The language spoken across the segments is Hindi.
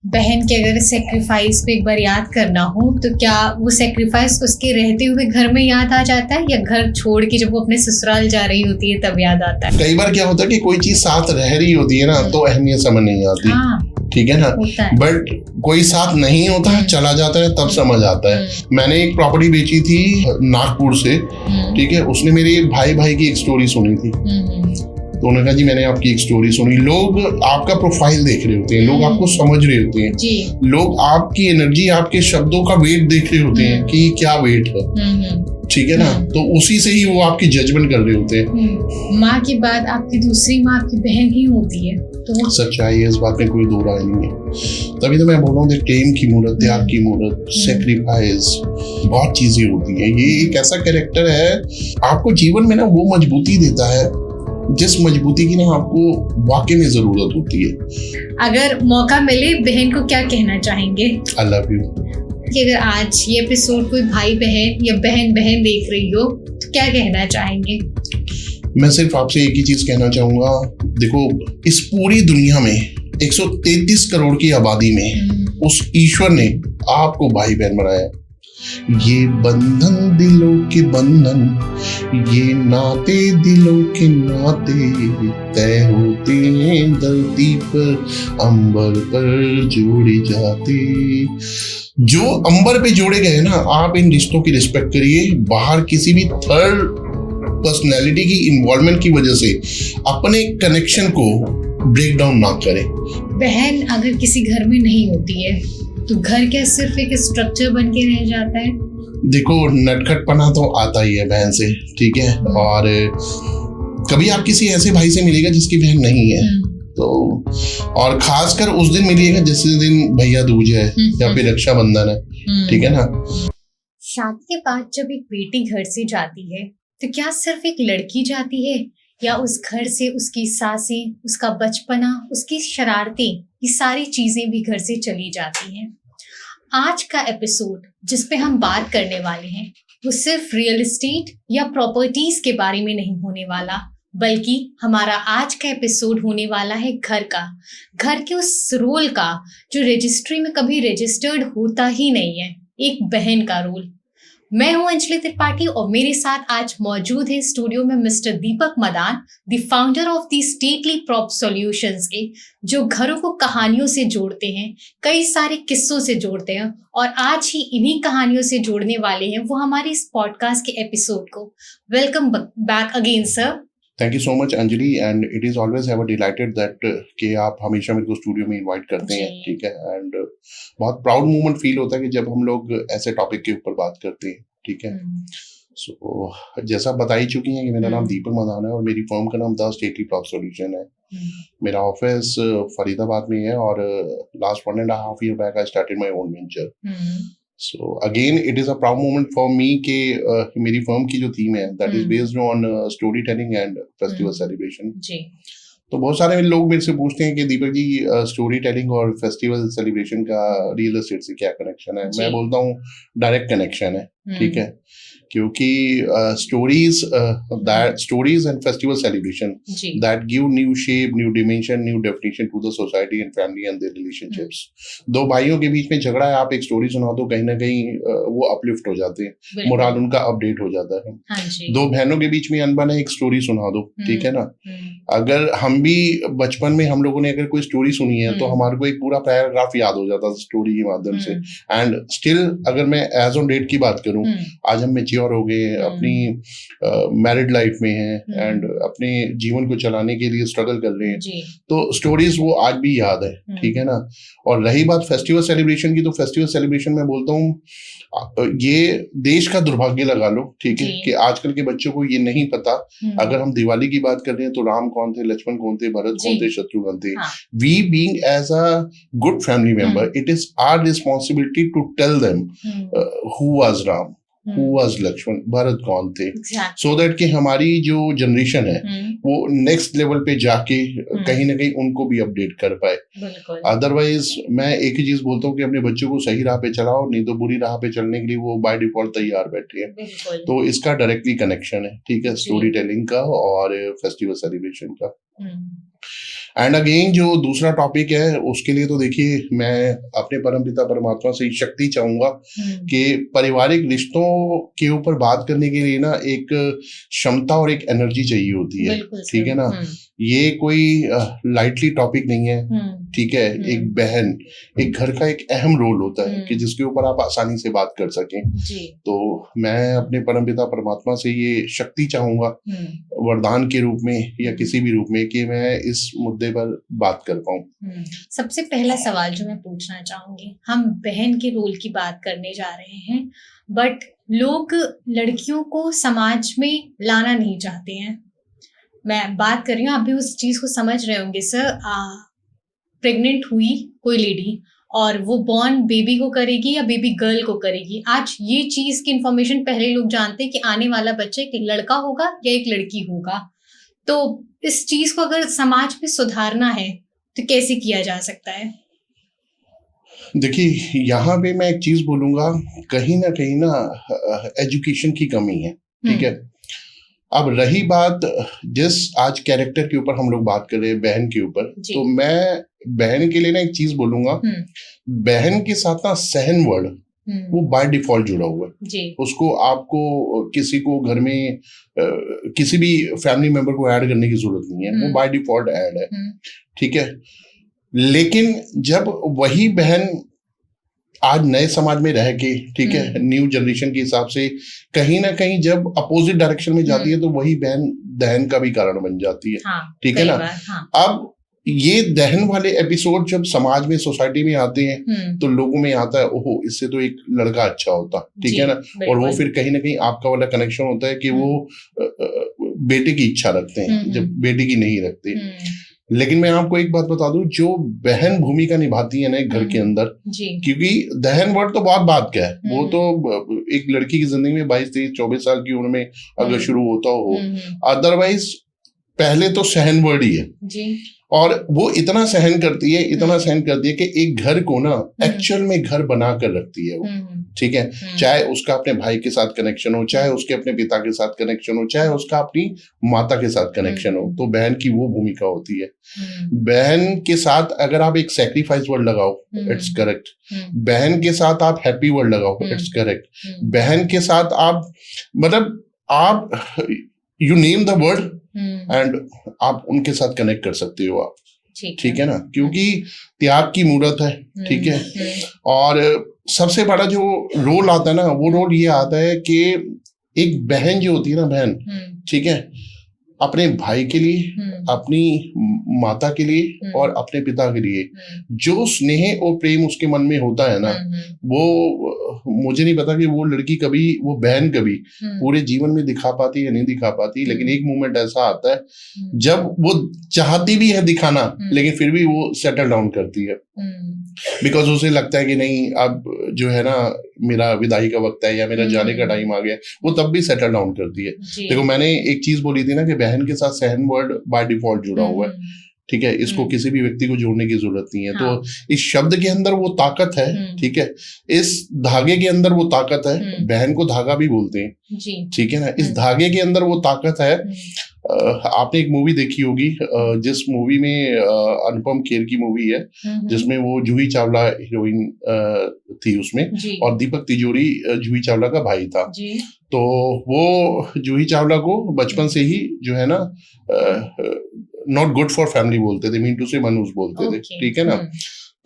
बहन के अगर सेक्रीफाइस को एक बार याद करना हो तो क्या वो सेक्रीफाइस उसके रहते हुए घर में याद आ जाता है, या घर छोड़ के जब वो अपने ससुराल जा रही होती है तब याद आता है? कई बार क्या होता है कि कोई चीज साथ रह रही होती है ना तो अहमियत समझ नहीं आती। हाँ, ठीक है ना, होता है। बट कोई साथ नहीं होता है, चला जाता है, तब समझ आता है। मैंने एक प्रॉपर्टी बेची थी नागपुर से, ठीक है, उसने मेरे भाई की एक स्टोरी सुनी थी, तो उन्होंने कहा जी मैंने आपकी एक स्टोरी सुनी। लोग आपका प्रोफाइल देख रहे होते हैं, लोग आपको समझ रहे होते हैं जी। लोग आपकी एनर्जी, आपके शब्दों का वेट देख रहे होते हैं कि क्या वेट है, ठीक है ना, तो उसी से ही वो आपकी जजमेंट कर रहे होते हैं। माँ के बाद आपकी दूसरी माँ आपकी बहन ही होती है, तो सच्चाई है, इस बात में कोई दो राय नहीं है। तभी तो मैं बोल रहा हूँ टेम की मूर्त, त्याग की मूर्त, सेक्रीफाइस, बहुत चीजें होती हैं। ये एक ऐसा कैरेक्टर है आपको जीवन में ना वो मजबूती देता है जिस मजबूती की ना आपको वाकई में जरूरत होती है। अगर मौका मिले बहन को क्या कहना चाहेंगे? I love you. कि अगर आज ये एपिसोड कोई भाई बहन या बहन बहन देख रही हो तो क्या कहना चाहेंगे? मैं सिर्फ आपसे एक ही चीज कहना चाहूंगा, देखो इस पूरी दुनिया में 133 करोड़ की आबादी में उस ईश्वर ने आपको भाई बहन बनाया। ये बंधन दिलों के बंधन, ये नाते दिलों के नाते, तय होते हैं धरती पर, अंबर पर जोड़े जाते। जो अंबर पे जोड़े गए ना, आप इन रिश्तों की रिस्पेक्ट करिए। बाहर किसी भी थर्ड पर्सनैलिटी की इन्वॉल्वमेंट की वजह से अपने कनेक्शन को ब्रेक डाउन ना करें। बहन अगर किसी घर में नहीं होती है तो घर क्या सिर्फ एक स्ट्रक्चर बन के रह जाता है? देखो नटखटपना तो आता ही है बहन से, ठीक है, और कभी आप किसी ऐसे भाई से मिलेगा जिसकी बहन नहीं है, तो और खासकर उस दिन मिलिएगा जिस दिन भैया दूज है या फिर रक्षाबंधन है, ठीक है ना। शादी के बाद जब एक बेटी घर से जाती है तो क्या सिर्फ एक लड़की जाती है, या उस घर से उसकी सासें, उसका बचपना, उसकी शरारतें, ये सारी चीजें भी घर से चली जाती हैं? आज का एपिसोड जिस पे हम बात करने वाले हैं वो सिर्फ रियल एस्टेट या प्रॉपर्टीज के बारे में नहीं होने वाला, बल्कि हमारा आज का एपिसोड होने वाला है घर के उस रोल का जो रजिस्ट्री में कभी रजिस्टर्ड होता ही नहीं है, एक बहन का रोल। मैं हूं अंजलि त्रिपाठी और मेरे साथ आज मौजूद है स्टूडियो में mister Deepak Madan, the founder of the stately prop solutions के, जो घरों को कहानियों से जोड़ते हैं, कई सारे किस्सों से जोड़ते हैं, और आज ही इन्हीं कहानियों से जोड़ने वाले हैं वो हमारे इस पॉडकास्ट के एपिसोड को। Welcome back again sir. Thank you so much Anjali, and it is always have dilated that कि आप हमेशा मेरे को स्टूडियो में इनवाइट करते हैं, ठीक है, एंड बहुत प्राउड मोमेंट फील होता है कि जब हम लोग ऐसे टॉपिक के ऊपर बात करते हैं, ठीक है। सो जैसा बता ही चुकी हैं कि मेरा नाम दीपक मदान है और मेरी फर्म का नाम द स्टेटली प्रॉप सॉल्यूशन है। मेरा ऑफिस फरीदाबाद में है और last 1.5 year back I started my own venture. So again it is a proud moment for मी कि मेरी फर्म की जो थीम है that is based on story telling and festival celebration. तो बहुत सारे लोग मेरे से पूछते हैं कि दीपक जी स्टोरी टेलिंग और फेस्टिवल सेलिब्रेशन का रियल एस्टेट से क्या कनेक्शन है? मैं बोलता हूँ डायरेक्ट कनेक्शन है, ठीक है, क्योंकि stories and festival celebration that give new shape, new dimension, new definition to the society and family and their relationships. दो भाइयों के बीच में झगड़ा है, आप एक स्टोरी सुना दो, कहीं ना कहीं वो अपलिफ्ट हो जाते हैं, मोरल उनका अपडेट हो जाता है। दो बहनों के बीच में अनबन है, एक स्टोरी सुना दो, ठीक है ना। अगर हम भी बचपन में हम लोगों ने अगर कोई स्टोरी सुनी है तो हमारे को एक पूरा पैराग्राफ याद हो जाता है स्टोरी के माध्यम से। एंड स्टिल अगर मैं एज ऑन डेट की बात करूं, आज हम मैच्योर हो गए, अपनी मैरिड लाइफ में हैं एंड अपने जीवन को चलाने के लिए स्ट्रगल कर रहे हैं, तो स्टोरीज वो आज भी याद है, ठीक है ना। और रही बात फेस्टिवल सेलिब्रेशन की, तो फेस्टिवल सेलिब्रेशन में बोलता हूँ ये देश का दुर्भाग्य लगा लो, ठीक है, कि आजकल के बच्चों को ये नहीं पता। अगर हम दिवाली की बात कर रहे हैं तो राम कौन थे, लक्ष्मण कौन थे, भरत कौन थे, शत्रुघ्न थे। We being as a good family member, it is our responsibility to tell them who was Ram, who was Lakshman, Bharat कौन थे, सो दैट कि हमारी जो जनरेशन है वो नेक्स्ट लेवल पे जाके कहीं ना कहीं उनको भी अपडेट कर पाए। बिल्कुल। अदरवाइज मैं एक ही चीज बोलता हूँ कि अपने बच्चों को सही राह पे चलाओ, नहीं तो बुरी राह पे चलने के लिए वो बाय डिफॉल्ट तैयार बैठे हैं। बिल्कुल। तो इसका डायरेक्टली कनेक्शन है, ठीक है, जी। स्टोरी टेलिंग का और फेस्टिवल सेलिब्रेशन का। हम्म। एंड अगेन जो दूसरा टॉपिक है उसके लिए तो देखिए मैं अपने परमपिता परमात्मा से शक्ति चाहूंगा कि पारिवारिक रिश्तों के ऊपर बात करने के लिए ना एक क्षमता और एक एनर्जी चाहिए होती है, बिल्कुल ठीक है ना। ये कोई लाइटली टॉपिक नहीं है, ठीक है। एक बहन, एक घर का एक अहम रोल होता है कि जिसके ऊपर आप आसानी से बात कर सकें जी। तो मैं अपने परमपिता परमात्मा से ये शक्ति चाहूंगा वरदान के रूप में या किसी भी रूप में कि मैं इस मुद्दे पर बात कर पाऊं। सबसे पहला सवाल जो मैं पूछना चाहूंगी, हम बहन के रोल की बात करने जा रहे हैं, बट लोग लड़कियों को समाज में लाना नहीं चाहते हैं। मैं बात कर रही हूँ, आप भी उस चीज को समझ रहे होंगे सर। प्रेग्नेंट हुई कोई लेडी और वो बॉर्न बेबी को करेगी या बेबी गर्ल को करेगी, आज ये चीज की इंफॉर्मेशन पहले लोग जानते हैं कि आने वाला बच्चा एक लड़का होगा या एक लड़की होगा। तो इस चीज को अगर समाज में सुधारना है तो कैसे किया जा सकता है? देखिए यहाँ पे मैं एक चीज बोलूंगा, कहीं ना एजुकेशन की कमी है, ठीक है। अब रही बात जिस आज कैरेक्टर के ऊपर हम लोग बात कर रहे हैं, बहन के ऊपर, तो मैं बहन के लिए ना एक चीज बोलूंगा, बहन के साथ ना सहन वर्ड वो बाय डिफॉल्ट जुड़ा हुआ है। उसको आपको किसी को घर में किसी भी फैमिली मेंबर को ऐड करने की जरूरत नहीं है, वो बाय डिफॉल्ट ऐड है, ठीक है। लेकिन जब वही बहन आज नए समाज में रह के, ठीक है, न्यू जनरेशन के हिसाब से कहीं ना कहीं जब अपोजिट डायरेक्शन में जाती है तो वही बहन दहन का भी कारण बन जाती है, ठीक है ना। अब ये दहन वाले एपिसोड जब समाज में, सोसाइटी में आते हैं तो लोगों में आता है, ओहो इससे तो एक लड़का अच्छा होता, ठीक है ना। और वो फिर कहीं ना कहीं आपका वाला कनेक्शन होता है कि वो बेटे की इच्छा रखते हैं जब बेटी की नहीं रखते। लेकिन मैं आपको एक बात बता दूं, जो बहन भूमिका निभाती है ना एक घर के अंदर, क्योंकि दहन वर्ड तो बहुत बात क्या है, वो तो एक लड़की की जिंदगी में 22, 23, 24 साल की उम्र में अगर शुरू होता हो, अदरवाइज पहले तो सहन वर्ड ही है जी। और वो इतना सहन करती है, इतना सहन करती है कि एक घर को ना एक्चुअल में घर बना कर रखती है वो, ठीक है। चाहे उसका अपने भाई के साथ कनेक्शन हो, चाहे उसके अपने पिता के साथ कनेक्शन हो, चाहे उसका अपनी माता के साथ कनेक्शन हो, तो बहन की वो भूमिका होती है। बहन के साथ अगर आप एक सैक्रिफाइस वर्ड लगाओ, इट्स करेक्ट। बहन के साथ आप हैप्पी वर्ड लगाओ, इट्स करेक्ट। बहन के साथ आप मतलब आप you name the word and आप उनके साथ कनेक्ट कर सकते हो आप, ठीक है ना, क्योंकि त्याग की मूर्त है, ठीक है। और सबसे बड़ा जो रोल आता है ना, वो रोल ये आता है कि एक बहन जो होती है ना, बहन, ठीक है, अपने भाई के लिए, अपनी माता के लिए और अपने पिता के लिए जो स्नेह और प्रेम उसके मन में होता है ना, वो मुझे नहीं पता कि वो लड़की कभी, वो बहन कभी पूरे जीवन में दिखा पाती या नहीं दिखा पाती। लेकिन एक मोमेंट ऐसा आता है जब वो चाहती भी है दिखाना, लेकिन फिर भी वो सेटल डाउन करती है, बिकॉज उसे लगता है कि नहीं अब जो है ना मेरा विदाई का वक्त है या मेरा जाने का टाइम आ गया, वो तब भी सेटल डाउन करती है। देखो मैंने एक चीज बोली थी ना कि बहन के साथ सहन वर्ड बाय डिफॉल्ट जुड़ा हुआ है, ठीक है, इसको किसी भी व्यक्ति को जोड़ने की जरूरत नहीं है। हाँ। तो इस शब्द के अंदर वो ताकत है, ठीक है, इस धागे के अंदर वो ताकत है, बहन को धागा भी बोलते हैं, ठीक है ना, इस धागे के अंदर वो ताकत है। आपने एक मूवी देखी होगी जिस मूवी में अनुपम खेर की मूवी है, जिसमें वो जूही चावला हीरोइन थी उसमें, और दीपक तिजोरी जूही चावला का भाई था। तो वो जूही चावला को बचपन से ही जो है ना नॉट गुड फॉर फैमिली बोलते थे, मीन टू से मनूस बोलते थे, ठीक है ना।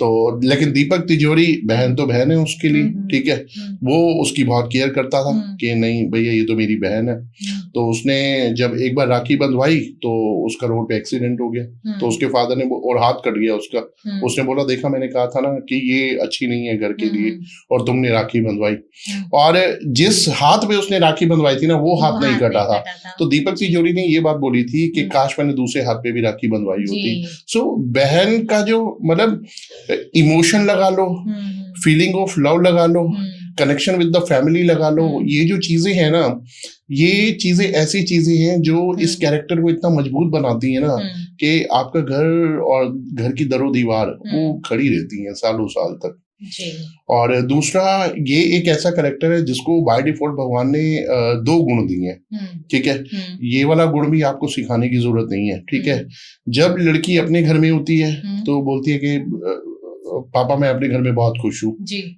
तो लेकिन दीपक तिजोरी बहन तो बहन है उसके लिए, ठीक है, वो उसकी बहुत केयर करता था कि नहीं भैया ये तो मेरी बहन है। तो उसने जब एक बार राखी बंधवाई तो उसका रोड पे एक्सीडेंट हो गया, तो उसके फादर ने और हाथ कट गया उसका। उसने बोला देखा मैंने कहा था ना कि ये अच्छी नहीं है घर के लिए और तुमने राखी बंधवाई, और जिस हाथ पे उसने राखी बंधवाई थी ना वो हाथ नहीं कटा था। तो दीपक तिजोरी ने ये बात बोली थी कि काश मैंने दूसरे हाथ पे भी राखी बंधवाई होती। सो बहन का जो मतलब इमोशन लगा लो, फीलिंग ऑफ लव लगा लो, कनेक्शन विद द फैमिली लगा लो, ये जो चीजें हैं ना, ये चीजें ऐसी चीजें हैं जो इस कैरेक्टर को इतना मजबूत बनाती है ना कि आपका घर और घर की दरो दीवार वो खड़ी रहती है सालों साल तक। जी। और दूसरा, ये एक ऐसा कैरेक्टर है जिसको बाय डिफॉल्ट भगवान ने 2 गुण दिए हैं, ठीक है। ये वाला गुण भी आपको सिखाने की जरूरत नहीं है, ठीक है। जब लड़की अपने घर में होती है तो बोलती है कि पापा मैं अपने घर में बहुत खुश हूँ,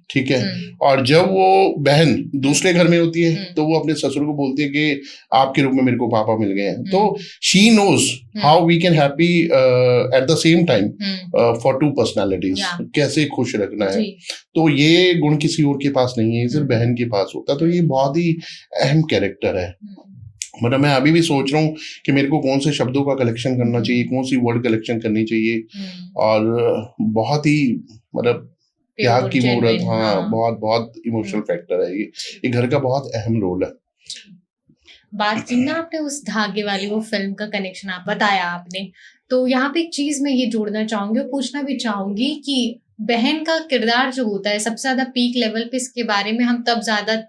ठीक है। और जब वो बहन दूसरे घर में होती है तो वो अपने ससुर को बोलती है कि आपके रूप में मेरे को पापा मिल गए हैं। तो she knows how we can happy at the same time for 2 personalities, कैसे खुश रखना है। तो ये गुण किसी और के पास नहीं है, सिर्फ बहन के पास होता है। तो ये बहुत ही अहम कैरेक्टर है। मतलब मैं अभी भी सोच रहा हूँ कि मेरे को कौन से शब्दों का कलेक्शन करना चाहिए, कौन सी वर्ड कलेक्शन करनी चाहिए। और बहुत ही मतलब त्याग की मूर्त, हाँ, बहुत बहुत इमोशनल फैक्टर है ये घर का बहुत अहम रोल है। बात की ना आपने उस धागे वाली वो फिल्म का कनेक्शन आप बताया आपने, तो यहाँ पे एक चीज मैं ये जोड़ना चाहूंगी और पूछना भी चाहूंगी कि बहन का किरदार जो होता है सबसे ज्यादा पीक लेवल पे, इसके बारे में हम तब ज्यादा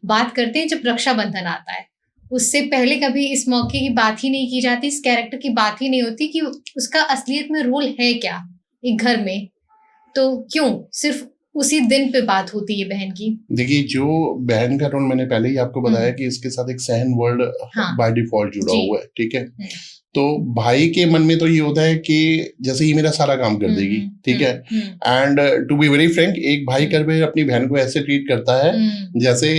बात करते हैं जब रक्षाबंधन आता है। उससे पहले कभी इस मौके की बात ही नहीं की जाती, इस कैरेक्टर की बात ही नहीं होती कि उसका असलियत में रोल है क्या एक घर में। तो क्यों सिर्फ उसी दिन पे बात होती है बहन की? देखिए, जो बहन का रोल मैंने पहले ही आपको बताया कि इसके साथ एक सहन वर्ड बाय डिफॉल्ट जुड़ा हुआ है, ठीक है। तो भाई के मन में तो ये होता है कि जैसे ये मेरा सारा काम कर देगी, ठीक है। And to be very frank, एक भाई घर में अपनी बहन को ऐसे ट्रीट करता है जैसे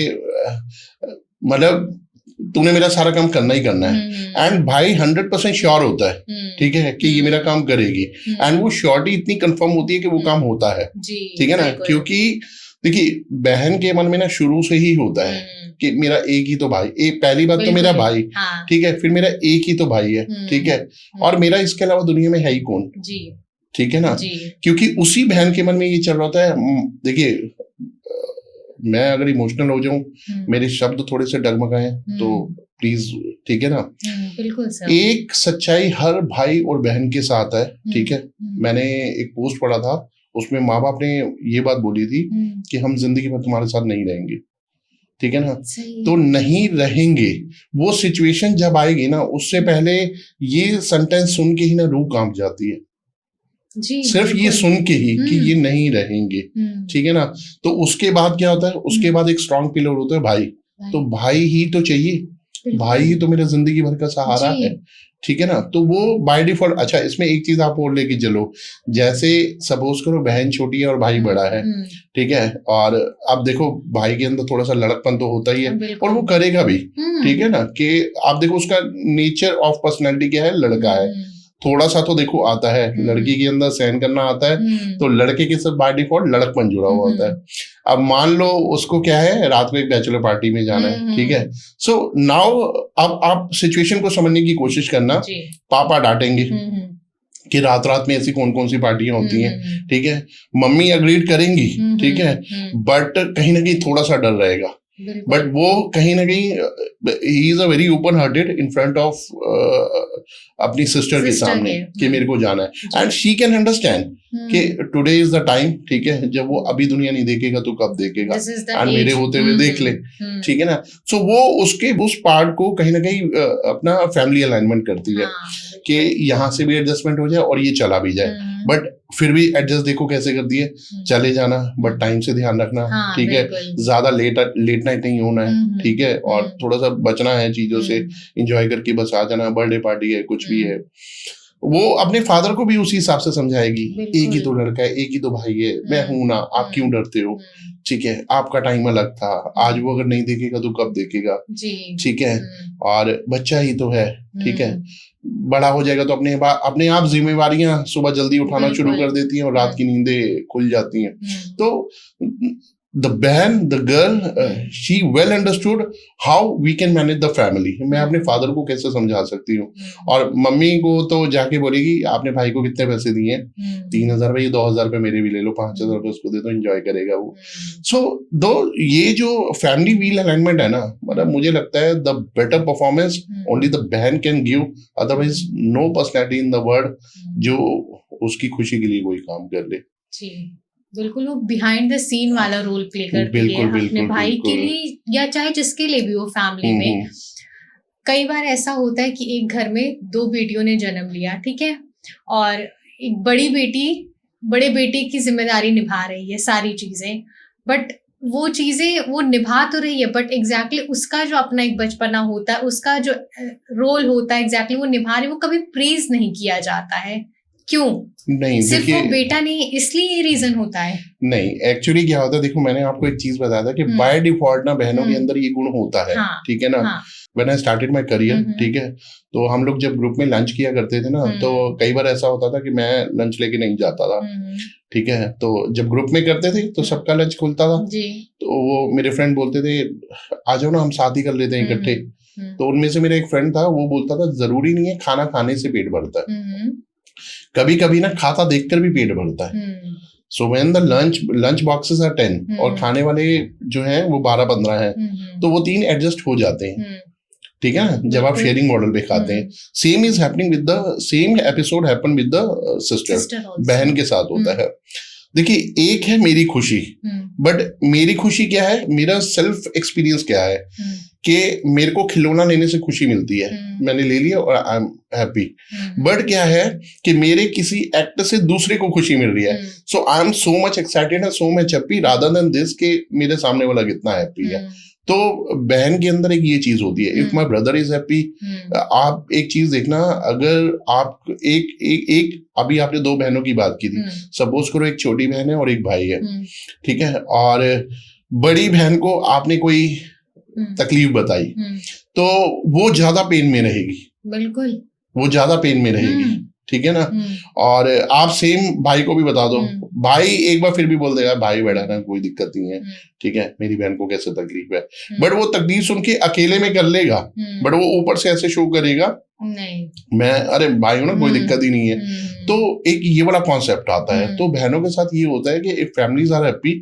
मतलब तूने मेरा सारा काम करना ही करना है। एंड भाई 100% श्योर होता है, ठीक है, कि ये मेरा काम करेगी। एंड वो श्योरिटी इतनी कंफर्म होती है कि वो काम होता है, ठीक है ना। क्योंकि देखिए, बहन के मन में ना शुरू से ही होता है कि मेरा एक ही तो भाई, पहली बात तो मेरा भाई, ठीक है, फिर मेरा एक ही तो भाई है, ठीक है, और मेरा इसके अलावा दुनिया में है ही कौन, ठीक है ना। क्योंकि उसी बहन के मन में ये चल रहा है। देखिए, मैं अगर इमोशनल हो जाऊं, मेरे शब्द थोड़े से डगमगाएं तो प्लीज, ठीक है ना। बिल्कुल सर। एक सच्चाई हर भाई और बहन के साथ है, ठीक है। मैंने एक पोस्ट पढ़ा था, उसमें माँ बाप ने ये बात बोली थी कि हम जिंदगी भर तुम्हारे साथ नहीं रहेंगे, ठीक है ना। तो नहीं रहेंगे, वो सिचुएशन जब आएगी ना, उससे पहले ये सेंटेंस सुन के ही ना रूह कांप जाती है, सिर्फ ये सुन के ही कि ये नहीं रहेंगे, ठीक है ना। तो उसके बाद क्या होता है, उसके बाद एक स्ट्रॉन्ग पिलर होता है भाई। तो भाई ही तो चाहिए, भाई ही तो मेरा जिंदगी भर का सहारा है, ठीक है ना। तो वो बाय डिफॉल्ट। अच्छा, इसमें एक चीज आप और लेके चलो, जैसे सपोज करो बहन छोटी है और भाई बड़ा है, ठीक है। और अब देखो, भाई के अंदर थोड़ा सा लड़कपन तो होता ही है और वो करेगा भी, ठीक है ना। कि आप देखो उसका नेचर ऑफ पर्सनैलिटी क्या है, लड़का है, थोड़ा सा तो देखो आता है, लड़की के अंदर सहन करना आता है, तो लड़के के साथ बाय डिफॉल्ट लड़कपन जुड़ा हुआ होता है। अब मान लो उसको क्या है, रात को एक बैचलर पार्टी में जाना है, ठीक है। सो नाउ अब आप सिचुएशन को समझने की कोशिश करना। पापा डांटेंगे कि रात रात में ऐसी कौन कौन सी पार्टियां होती हैं, ठीक है। मम्मी अग्रीड करेंगी, ठीक है, बट कहीं ना कहीं थोड़ा सा डर रहेगा। बट वो कहीं ना कहीं he is a very open hearted in front of अपनी सिस्टर के सामने कि मेरे को जाना है। एंड शी कैन अंडरस्टैंड कि टुडे इज द टाइम, ठीक है, जब वो अभी दुनिया नहीं देखेगा तो कब देखेगा, एंड मेरे होते हुए देख ले, ठीक है ना। सो वो उसके उस पार्ट को कहीं ना कहीं अपना फैमिली अलाइनमेंट करती है कि यहाँ से भी एडजस्टमेंट हो जाए और ये चला भी जाए। बट फिर भी एडजस्ट देखो कैसे कर दिए, चले जाना बट टाइम से ध्यान रखना, ठीक है, ज्यादा लेट नाइट नहीं होना है, ठीक है, और थोड़ा सा बचना है चीजों से, एंजॉय करके बस आ जाना। बर्थडे पार्टी है, कुछ भी है, वो अपने फादर को भी उसी हिसाब से समझाएगी, एक ही तो लड़का है, एक ही तो भाई है, मैं हूं ना, आप क्यों डरते हो, ठीक है, आपका टाइम अलग था, आज वो अगर नहीं देखेगा तो कब देखेगा, ठीक है, और बच्चा ही तो है, ठीक है, बड़ा हो जाएगा तो अपने आप जिम्मेवारियां सुबह जल्दी उठाना शुरू कर देती हैं और रात की नींदें खुल जाती हैं। तो the girl, she well understood how we can manage the family. मैं अपने फादर को कैसे समझा सकती हूँ, और मम्मी को तो जाके बोलेगी आपने भाई को कितने पैसे दिए, 3,000 रुपये, 2,000 रुपये मेरे भी ले लो, 5,000 रुपये उसको दे दो, एंजॉय करेगा वो। सो दो ये जो फैमिली व्हील अलाइनमेंट है ना, मतलब मुझे लगता है the better performance only the बहन can give, otherwise no personality in the world जो उसकी खुशी के लिए कोई काम कर ले। बिल्कुल, वो बिहाइंड द सीन वाला रोल प्ले करती है बिल्कुल अपने बिल्कुल भाई के बिल्कुल। लिए या चाहे जिसके लिए भी हो फैमिली में। कई बार ऐसा होता है कि एक घर में 2 बेटियों ने जन्म लिया, ठीक है? और एक बड़ी बेटी बड़े बेटे की ज़िम्मेदारी निभा रही है सारी चीज़ें, बट वो चीज़ें वो निभा तो रही है, बट एग्ज़ैक्टली उसका जो अपना एक बचपना होता है, उसका जो रोल होता है एग्ज़ैक्टली वो निभा रही है, वो कभी प्रेज़ नहीं किया जाता है। क्यों? नहीं सिर्फ़ वो देखिए, बेटा नहीं, इसलिए ये रीज़न होता है? नहीं एक्चुअली क्या होता है, देखो मैंने आपको एक चीज बताया था कि हुँ। बाय डिफॉल्ट ना बहनों के हुँ। अंदर ये गुण होता है, हाँ, ठीक है ना। हाँ। When I started my career, हुँ, हुँ। ठीक है, तो हम लोग जब ग्रुप में लंच किया करते थे ना, तो कई बार ऐसा होता था कि मैं लंच लेके नहीं जाता था, ठीक है। तो जब ग्रुप में करते थे तो सबका लंच खुलता था, जी। तो वो मेरे फ्रेंड बोलते थे आ जाओ ना हम साथ ही कर लेते हैं इकट्ठे। तो उनमें से मेरा एक फ्रेंड था, वो बोलता था जरूरी नहीं है खाना खाने से पेट भरता है, कभी कभी ना खाता देखकर भी पेट भरता है। So when the lunch boxes are 10 और खाने वाले जो हैं वो 12-15 हैं, तो वो 3 एडजस्ट हो जाते हैं, ठीक है ना, जब आप शेयरिंग मॉडल पे खाते हैं। Same is happening with the same episode happen with the sister, बहन के साथ होता है। देखिए एक है मेरी खुशी, बट मेरी खुशी क्या है, मेरा सेल्फ एक्सपीरियंस क्या है कि मेरे को खिलौना लेने से खुशी मिलती है, मैंने ले लिया और आई एम हैप्पी। बट क्या है कि मेरे किसी एक्ट से दूसरे को खुशी मिल रही है, so I am so much excited and so much happy rather than this के मेरे सामने वाला कितना हैप्पी है। तो बहन के अंदर एक ये चीज होती है, if my brother is happy. आप एक चीज देखना, अगर आप एक अभी आपने 2 बहनों की बात की थी, सपोज करो एक छोटी बहन है और एक भाई है, ठीक है, और बड़ी बहन को आपने कोई तकलीफ बताई, तो वो ज्यादा पेन में रहेगी, बिल्कुल वो ज्यादा पेन में रहेगी, ठीक है ना। और आप सेम भाई को भी बता दो, भाई एक बार फिर भी बोल देगा भाई बेटा ना कोई दिक्कत नहीं है, ठीक है, मेरी बहन को कैसे तकलीफ है, बट वो तकलीफ सुन के अकेले में कर लेगा, बट वो ऊपर से ऐसे शो करेगा नहीं मैं अरे भाई हूं ना, कोई दिक्कत ही नहीं है। तो एक ये वाला कॉन्सेप्ट आता है। तो बहनों के साथ ये होता है कि if families are happy,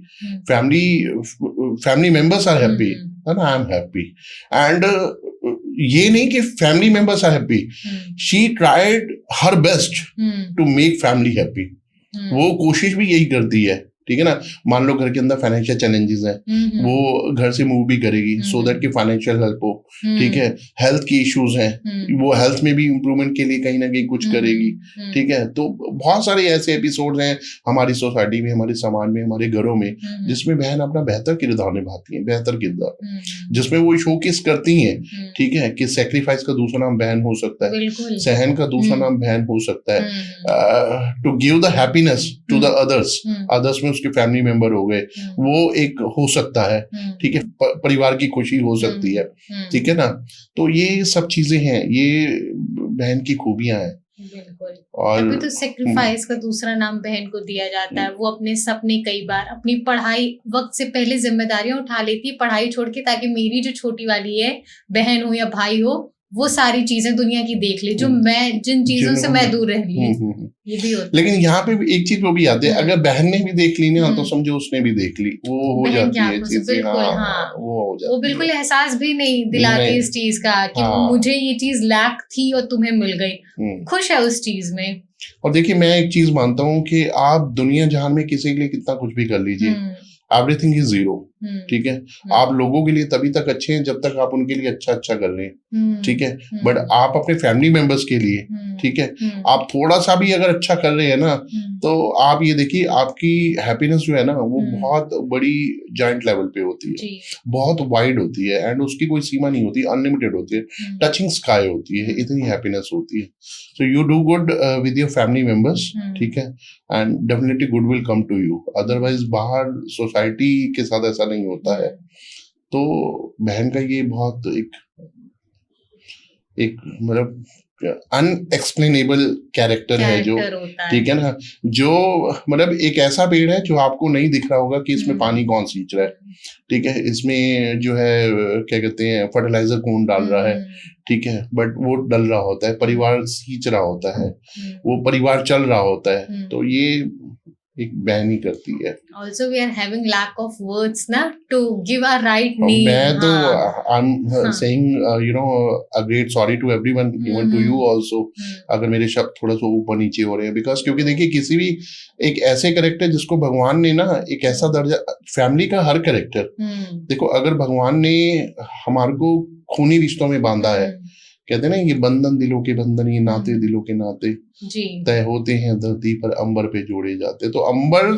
family members are happy, है ना, आई एम हैप्पी। एंड ये नहीं कि family members are happy, she tried her best to make family happy. वो कोशिश भी यही करती है, ठीक है ना। मान लो घर के अंदर फाइनेंशियल चैलेंजेस हैं, वो घर से मूव भी करेगी सो दैट कि फाइनेंशियल हेल्प हो, ठीक है। हेल्थ की इश्यूज हैं, वो हेल्थ में भी इम्प्रूवमेंट के लिए कहीं ना कहीं कुछ करेगी, ठीक है। तो बहुत सारे ऐसे एपिसोड हैं हमारी सोसाइटी में, हमारे समाज में, हमारे घरों में, जिसमें बहन अपना बेहतर किरदार निभाती है, बेहतर किरदार, जिसमें वो शोकेस करती हैं, ठीक है, कि सेक्रीफाइस का दूसरा नाम बहन हो सकता है, सहन का दूसरा नाम बहन हो सकता है, to give the happiness to the others में उसके फैमिली मेंबर हो गए, वो एक हो सकता है, ठीक है, परिवार की खुशी हो सकती है, ठीक है ना। तो ये सब चीजें हैं, ये बहन की खूबियां हैं। बिल्कुल। और तभी तो सेक्रीफाइस का दूसरा नाम बहन को दिया जाता है। वो अपने सपने कई बार अपनी पढ़ाई वक्त से पहले जिम्मेदारियां उठा लेती है पढ़ाई छोड़ के, ताकि मेरी जो छोटी वाली है बहन हो या भाई हो, वो सारी चीजें दुनिया की देख ले जो मैं जिन चीजों से मैं दूर रह ली। ये भी होता है। लेकिन यहाँ पे एक चीज वो भी आती है, अगर बहन ने भी देख ली ना तो समझो उसने भी देख ली, वो हो जाती है चीज। बिल्कुल, हाँ, वो हो जाती है। वो बिल्कुल एहसास भी नहीं दिलाती इस चीज का कि मुझे ये चीज लैक थी और तुम्हें मिल गई, खुश है उस चीज में। और देखिए मैं एक चीज मानता हूँ कि आप दुनिया जहान में किसी के लिए कितना कुछ भी कर लीजिए, एवरीथिंग इज जीरो, ठीक है। आप लोगों के लिए तभी तक अच्छे हैं जब तक आप उनके लिए अच्छा अच्छा कर रहे हैं, ठीक है। बट आप अपने फैमिली मेंबर्स के लिए, ठीक है, आप थोड़ा सा भी अगर अच्छा कर रहे हैं ना, तो आप ये देखिए आपकी हैप्पीनेस जो है ना वो बहुत बड़ी जाइंट लेवल पे होती है, बहुत वाइड होती है, एंड उसकी कोई सीमा नहीं होती, अनलिमिटेड होती है, टचिंग स्काई होती है, इतनी हैप्पीनेस होती है। So you do good with your family members, ठीक है, and definitely good will come to you. Otherwise बाहर सोसाइटी के साथ ऐसा नहीं होता है। तो बहन का ये बहुत एक मतलब अनएक्सप्लेनेबल कैरेक्टर है जो, ठीक है ना, जो मतलब एक ऐसा पेड़ है जो आपको नहीं दिख रहा होगा कि इसमें पानी कौन सींच रहा है, ठीक है, इसमें जो है क्या कहते हैं फर्टिलाइजर कौन डाल रहा है, ठीक है, बट वो डल रहा होता है, परिवार सींच रहा होता है, वो परिवार चल रहा होता है। तो ये एक बहन ही करती है। Also we are having lack of words ना to give our right name. मैं तो I'm हाँ. saying a great sorry to everyone, even to you also, अगर मेरे शब्द थोड़ा सा ऊपर नीचे हो रहे हैं, बिकॉज क्योंकि देखिए किसी भी एक ऐसे कैरेक्टर जिसको भगवान ने ना एक ऐसा दर्जा, फैमिली का हर कैरेक्टर देखो, अगर भगवान ने हमारे को खूनी रिश्तों में बांधा है, कहते हैं ना ये बंधन दिलों के बंधन, ये नाते दिलों के नाते तय होते हैं धरती पर, अंबर पे जोड़े जाते। तो अंबर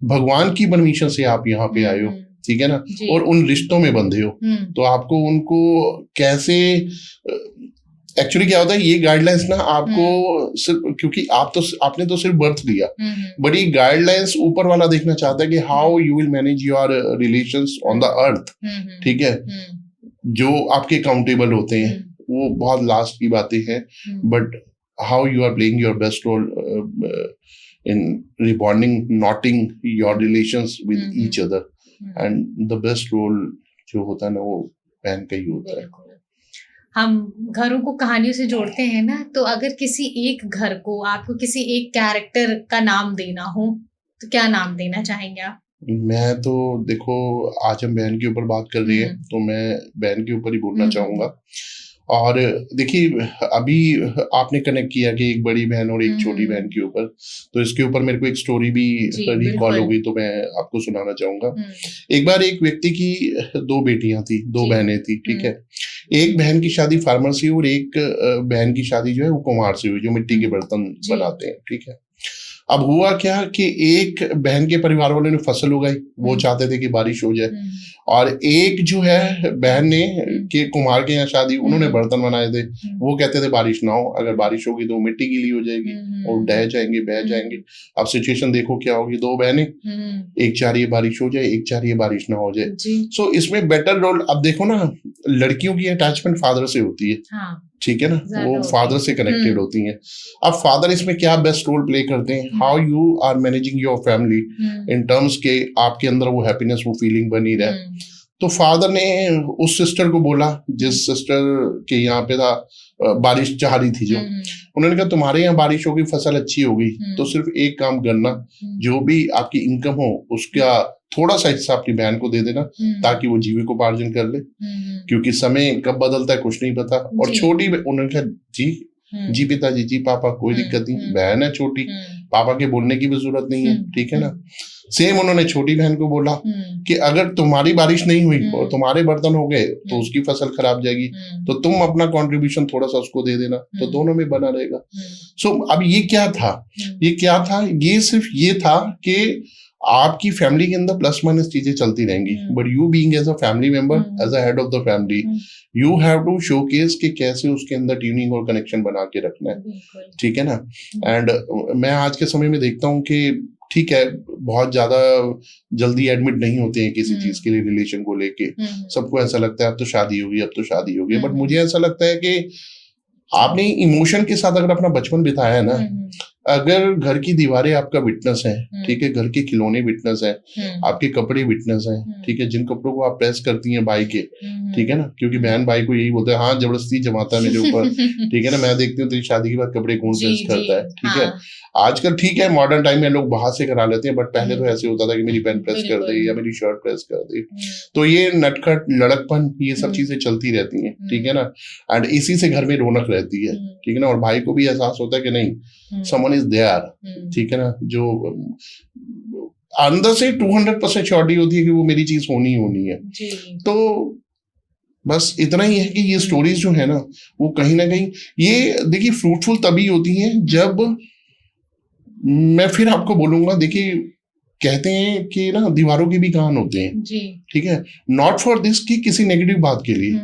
भगवान की परमिशन से आप यहाँ पे आए हो, ठीक है ना, और उन रिश्तों में बंधे हो, तो आपको उनको कैसे, एक्चुअली क्या होता है, ये गाइडलाइंस ना आपको सिर्फ, क्योंकि आपने तो सिर्फ बर्थ लिया, बट ये गाइडलाइंस ऊपर वाला देखना चाहता है कि how you will manage your relations on the earth, ठीक है, जो आपके अकाउंटेबल होते हैं, वो बहुत लास्ट की बातें हैं, but how you are playing your best role in rebonding, knotting your relations with each other, and the best role जो होता है ना वो बहन का ही होता है। हम घरों को कहानियों से जोड़ते हैं ना, तो अगर किसी एक घर को आपको किसी एक कैरेक्टर का नाम देना हो तो क्या नाम देना चाहेंगे आप? मैं तो देखो, आज हम बहन के ऊपर बात कर रहे हैं, तो मैं बहन के ऊपर ही बोलना चाहूंगा। और देखिए, अभी आपने कनेक्ट किया कि एक बड़ी बहन और एक छोटी बहन के ऊपर, तो इसके ऊपर मेरे को एक स्टोरी भी रिकॉल हो गई, तो मैं आपको सुनाना चाहूंगा। एक बार एक व्यक्ति की दो बेटियां थी, दो बहनें थी, ठीक है। एक बहन की शादी फार्मर से और एक बहन की शादी जो है वो कुम्हार से हुई, जो मिट्टी के बर्तन बनाते हैं, ठीक है। अब हुआ क्या कि एक बहन के परिवार वालों ने फसल उगाई, वो चाहते थे कि बारिश हो जाए, और एक जो है बहन ने कि कुम्हार के यहाँ शादी, उन्होंने बर्तन बनाए थे, वो कहते थे बारिश ना हो, अगर बारिश होगी तो मिट्टी गीली हो जाएगी और ढह जाएंगे, बह जाएंगे। अब सिचुएशन देखो क्या होगी, दो बहनें, एक चाह रही है बारिश हो जाए, एक चाह रही है बारिश ना हो जाए। सो इसमें बेटर रोल, अब देखो ना, लड़कियों की अटैचमेंट फादर से होती है, ठीक है ना, वो फादर से कनेक्टेड होती हैं। अब फादर इसमें क्या बेस्ट रोल प्ले करते हैं, how you are managing your family in terms के आपके अंदर वो हैप्पीनेस, वो फीलिंग बनी रहे। तो फादर ने उस सिस्टर को बोला, जिस सिस्टर के यहाँ पे था बारिश चाह रही थी, जो उन्होंने कहा तुम्हारे यहाँ बारिश होगी, फसल अच्छी होगी, तो सिर्फ एक काम करना, जो भी आपकी इनकम हो उसका थोड़ा सा हिस्सा अपनी बहन को दे देना, ताकि वो जीविकोपार्जन कर ले, क्योंकि समय कब बदलता है कुछ नहीं पता। और छोटी, उन्होंने कहा जी पिताजी, जी पापा, कोई दिक्कत नहीं, बहन है छोटी, पापा के बोलने की भी जरूरत नहीं है, ठीक है ना। सेम उन्होंने छोटी बहन को बोला कि अगर तुम्हारी बारिश नहीं हुई और तुम्हारे बर्तन हो गए तो उसकी फसल खराब जाएगी, तो तुम अपना कंट्रीब्यूशन थोड़ा सा उसको दे देना, तो दोनों में बना रहेगा। सो अब ये क्या था, ये सिर्फ ये था कि आपकी फैमिली के अंदर प्लस माइनस चीजें चलती रहेंगी, but you being as a family member, as a head of the family, you have to showcase कि कैसे उसके अंदर ट्यूनिंग और कनेक्शन बना के रखना है, ठीक है ना। एंड मैं आज के समय में देखता हूँ कि ठीक है, बहुत ज्यादा जल्दी एडमिट नहीं होते हैं किसी चीज के लिए, रिलेशन को लेके सबको ऐसा लगता है अब तो शादी होगी, अब तो शादी होगी, बट मुझे ऐसा लगता है कि आपने इमोशन के साथ अगर अपना बचपन बिताया है ना, अगर घर की दीवारें आपका विटनेस है, ठीक है, घर के खिलौने विटनेस है, आपके कपड़े विटनेस है, ठीक है, जिन कपड़ों को आप प्रेस करती हैं भाई के, ठीक है ना, क्योंकि बहन भाई को यही बोलते हैं, हाँ जबरदस्ती जमाता है मेरे ऊपर, ठीक है ना, मैं देखती हूँ तेरी शादी के बाद कपड़े कौन प्रेस करता है, ठीक है। आजकल ठीक है, मॉडर्न टाइम में लोग बाहर से करा लेते हैं, बट पहले तो ऐसे होता था कि मेरी पैंट प्रेस कर दे या मेरी शर्ट प्रेस कर दे, तो ये नटखट लड़कपन, ये सब चीजें चलती रहती हैं, ठीक है ना, एंड इसी से घर में रौनक रहती है, ठीक है ना। और भाई को भी एहसास होता है कि नहीं, समवन इज देयर, ठीक है ना, जो अंदर से 200% श्योरिटी होती है कि वो मेरी चीज होनी ही होनी है। तो बस इतना ही है कि ये स्टोरीज जो है ना, वो कहीं ना कहीं, ये देखिए फ्रूटफुल तभी होती हैं जब, मैं फिर आपको बोलूंगा, देखिए कहते हैं कि ना दीवारों के भी कान होते हैं, ठीक है, नॉट फॉर दिस कि किसी नेगेटिव बात के लिए,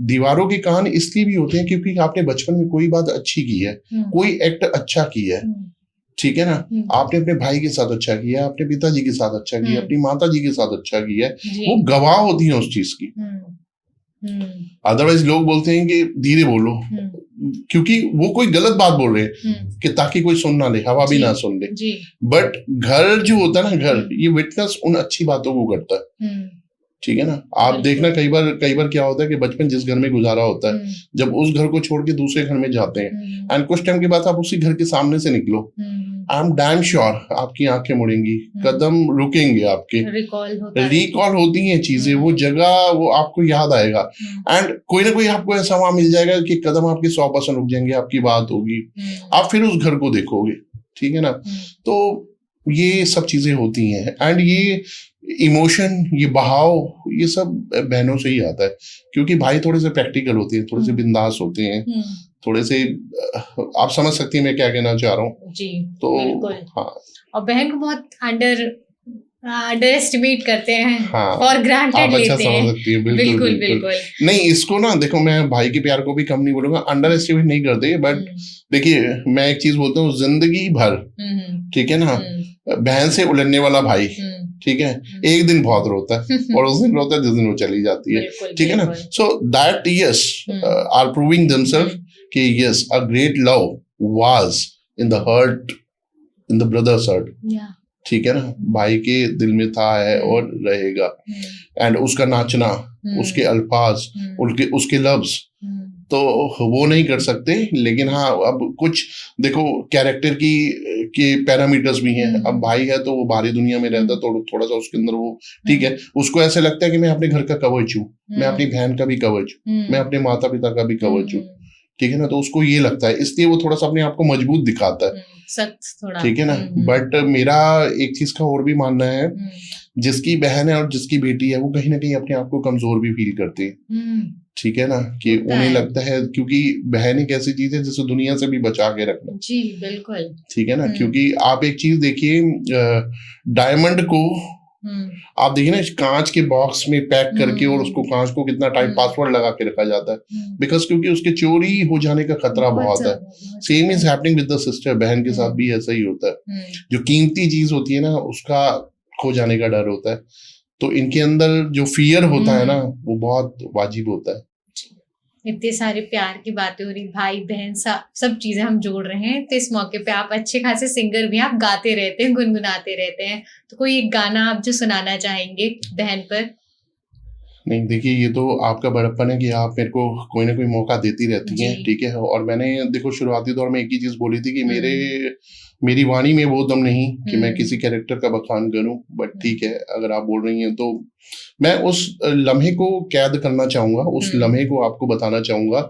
दीवारों के कान इसलिए भी होते हैं क्योंकि आपने बचपन में कोई बात अच्छी की है, कोई एक्ट अच्छा किया है, ठीक है ना, आपने अपने भाई के साथ अच्छा किया, अपने पिताजी के साथ अच्छा किया, अपनी माता जी के साथ अच्छा किया है, वो गवाह होती है उस चीज की। अदरवाइज लोग बोलते हैं कि धीरे बोलो, क्योंकि वो कोई गलत बात बोल रहे हैं कि ताकि कोई सुन ना ले, हवा भी ना सुन ले, बट घर जो होता है ना, घर ये विटनेस उन अच्छी बातों को करता है, ठीक है ना। आप देखना कई बार क्या होता है कि बचपन जिस घर में गुजारा होता है, जब उस घर को छोड़ के दूसरे घर में जाते हैं एंड कुछ टाइम के बाद आप उसी घर के सामने से निकलो, आई एम डैम श्योर आपकी आंखें मुड़ेंगी, कदम रुकेंगे आपके, रिकॉल होती हैं चीजें, वो जगह वो आपको याद आएगा एंड कोई ना कोई आपको ऐसा वहां मिल जाएगा कि कदम आपके 100% रुक जाएंगे, आपकी बात होगी, आप फिर उस घर को देखोगे, ठीक है ना। तो ये सब चीजें होती हैं एंड ये इमोशन, ये बहाव, ये सब बहनों से ही आता है, क्योंकि भाई थोड़े से प्रैक्टिकल होते हैं, थोड़े से बिंदास होते हैं, थोड़े से, आप समझ सकती हैं मैं क्या कहना चाह रहा हूँ जी। तो हाँ, और बहन को बहुत अंडर एस्टिमेट करते हैं, हाँ, फॉर ग्रांटेड लेते हैं। समझ सकती है, बिल्कुल। नहीं, इसको ना देखो, मैं भाई के प्यार को भी कम नहीं बोलूंगा, अंडर एस्टिमेट नहीं करते, बट देखिए मैं एक चीज बोलता हूँ, जिंदगी भर, ठीक है ना, बहन से उलझने वाला भाई, ठीक है, एक दिन बहुत रोता है और उस दिन रोता है जिस दिन वो चली जाती है, ठीक है ना। So that yes are proving themself कि yes a great love was in the heart, in the brother's heart, ठीक है ना, भाई के दिल में था, है और रहेगा। एंड उसका नाचना, उसके अल्फाज, उसके लफ्ज तो वो नहीं कर सकते, लेकिन हाँ अब कुछ देखो कैरेक्टर के पैरामीटर्स भी हैं। अब भाई है तो वो बाहरी दुनिया में रहता तो थोड़ा सा उसके अंदर वो, ठीक है, उसको ऐसे लगता है कि मैं अपने घर का कवच हूँ, मैं अपनी बहन का भी कवच हूँ, मैं अपने माता पिता का भी कवच हूँ, ठीक है ना, तो उसको ये लगता है, इसलिए वो थोड़ा सा अपने आप को मजबूत दिखाता है, सख्त थोड़ा, ठीक है ना। बट मेरा एक चीज का और भी मानना है, जिसकी बहन है और जिसकी बेटी है वो कहीं ना कहीं अपने आप को कमजोर भी फील करती है, ठीक है ना, कि उन्हें लगता है, क्योंकि बहन एक ऐसी चीज है जिसे दुनिया से भी बचा के रखना, जी बिल्कुल, ठीक है ना। क्योंकि आप एक चीज देखिए, डायमंड को आप देखिए ना, कांच के बॉक्स में पैक करके और उसको कांच को कितना टाइट पासवर्ड लगा के रखा जाता है, बिकॉज क्योंकि उसके चोरी हो जाने का खतरा बहुत है। Same is happening with the sister, बहन के साथ भी ऐसा ही होता है, जो कीमती चीज होती है ना उसका खो जाने का डर होता है, तो इनके अंदर जो फियर होता है ना वो बहुत वाजिब होता है। इतने सारे प्यार की बातें हो रही, भाई बहन सब चीजें हम जोड़ रहे हैं, तो इस मौके पे आप अच्छे खासे सिंगर भी, आप गाते रहते हैं, गुनगुनाते रहते हैं, तो कोई एक गाना आप जो सुनाना चाहेंगे बहन पर? नहीं देखिए, ये तो आपका बड़प्पन है कि आप मेरे को कोई ना कोई मौका देती रहती हैं, ठीक है। और मैंने देखो शुरुआती दौर में एक ही चीज बोली थी कि मेरी वाणी में वो दम नहीं कि मैं किसी कैरेक्टर का बखान करूं, बट ठीक है अगर आप बोल रही हैं तो मैं उस लम्हे को कैद करना चाहूंगा, उस लम्हे को आपको बताना चाहूंगा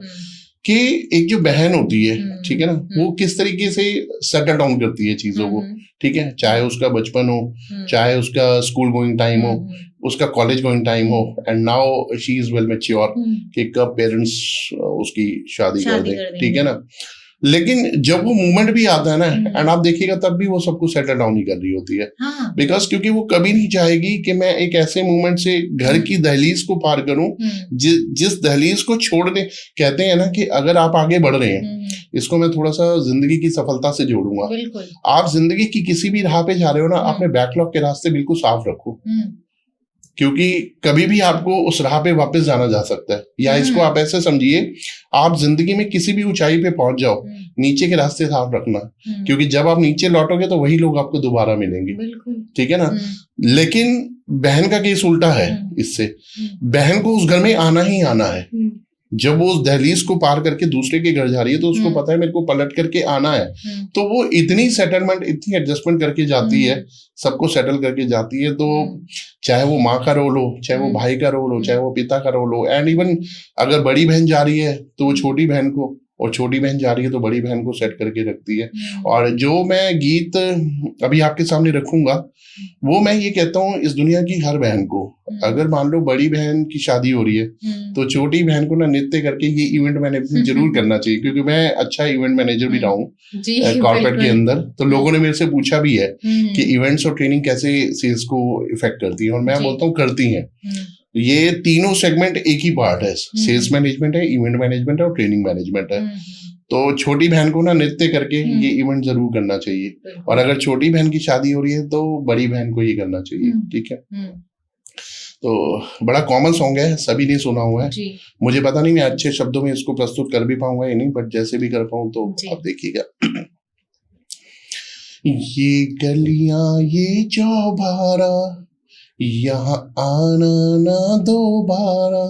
कि एक जो बहन होती है, ठीक है ना, वो किस तरीके से सेटल डाउन करती है चीजों को, ठीक है, चाहे उसका बचपन हो, चाहे उसका स्कूल गोइंग टाइम हो, उसका कॉलेज गोइंग टाइम हो, and now she is well mature कि कब पेरेंट्स उसकी शादी कर दें, ठीक है ना। लेकिन जब वो मूवमेंट भी आता है ना, एंड आप देखिएगा तब भी वो सब कुछ सेटल डाउन ही कर रही होती है, बिकॉज क्योंकि वो कभी नहीं चाहेगी कि मैं एक ऐसे मूवमेंट से घर की दहलीज को पार करूं, जिस दहलीज को छोड़ने, कहते हैं ना कि अगर आप आगे बढ़ रहे हैं, इसको मैं थोड़ा सा जिंदगी की सफलता से जोड़ूंगा, आप जिंदगी की किसी भी राह पे जा रहे हो ना, अपने बैकलॉग के रास्ते बिल्कुल साफ रखो, क्योंकि कभी भी आपको उस राह पे वापस जाना जा सकता है। या इसको आप ऐसे समझिए, आप जिंदगी में किसी भी ऊंचाई पे पहुंच जाओ, नीचे के रास्ते साफ रखना, क्योंकि जब आप नीचे लौटोगे तो वही लोग आपको दोबारा मिलेंगे, ठीक है ना। लेकिन बहन का केस उल्टा है इससे, बहन को उस घर में आना ही आना है। जब वो उस दहलीज को पार करके दूसरे के घर जा रही है तो उसको पता है मेरे को पलट करके आना है, तो वो इतनी सेटलमेंट, इतनी एडजस्टमेंट करके जाती है, सबको सेटल करके जाती है। तो चाहे वो माँ का रोल हो, चाहे वो भाई का रोल हो, चाहे वो पिता का रोल हो, एंड इवन अगर बड़ी बहन जा रही है तो वो छोटी बहन को, और छोटी बहन जा रही है तो बड़ी बहन को सेट करके रखती है। और जो मैं गीत अभी आपके सामने रखूंगा वो मैं ये कहता हूँ इस दुनिया की हर बहन को, अगर मान लो बड़ी बहन की शादी हो रही है तो छोटी बहन को ना नृत्य करके ये इवेंट मैनेजमेंट जरूर करना चाहिए, क्योंकि मैं अच्छा इवेंट मैनेजर भी रहा हूँ कॉर्पोरेट के अंदर, तो लोगों ने मेरे से पूछा भी है कि इवेंट्स और ट्रेनिंग कैसे सेल्स को इफेक्ट करती है, और मैं बोलता हूँ करती है। ये तीनों सेगमेंट एक ही पार्ट है, सेल्स मैनेजमेंट है, इवेंट मैनेजमेंट है और ट्रेनिंग मैनेजमेंट है। तो छोटी बहन को ना नृत्य करके ये इवेंट जरूर करना चाहिए, और अगर छोटी बहन की शादी हो रही है तो बड़ी बहन को ये करना चाहिए, ठीक है। तो बड़ा कॉमन सॉन्ग है, सभी ने सुना हुआ है, मुझे पता नहीं मैं अच्छे शब्दों में इसको प्रस्तुत कर भी पाऊंगा या नहीं, बट जैसे भी कर पाऊं तो आप देखिएगा। ये गलियां ये चौबारा, यहाँ आना ना दोबारा,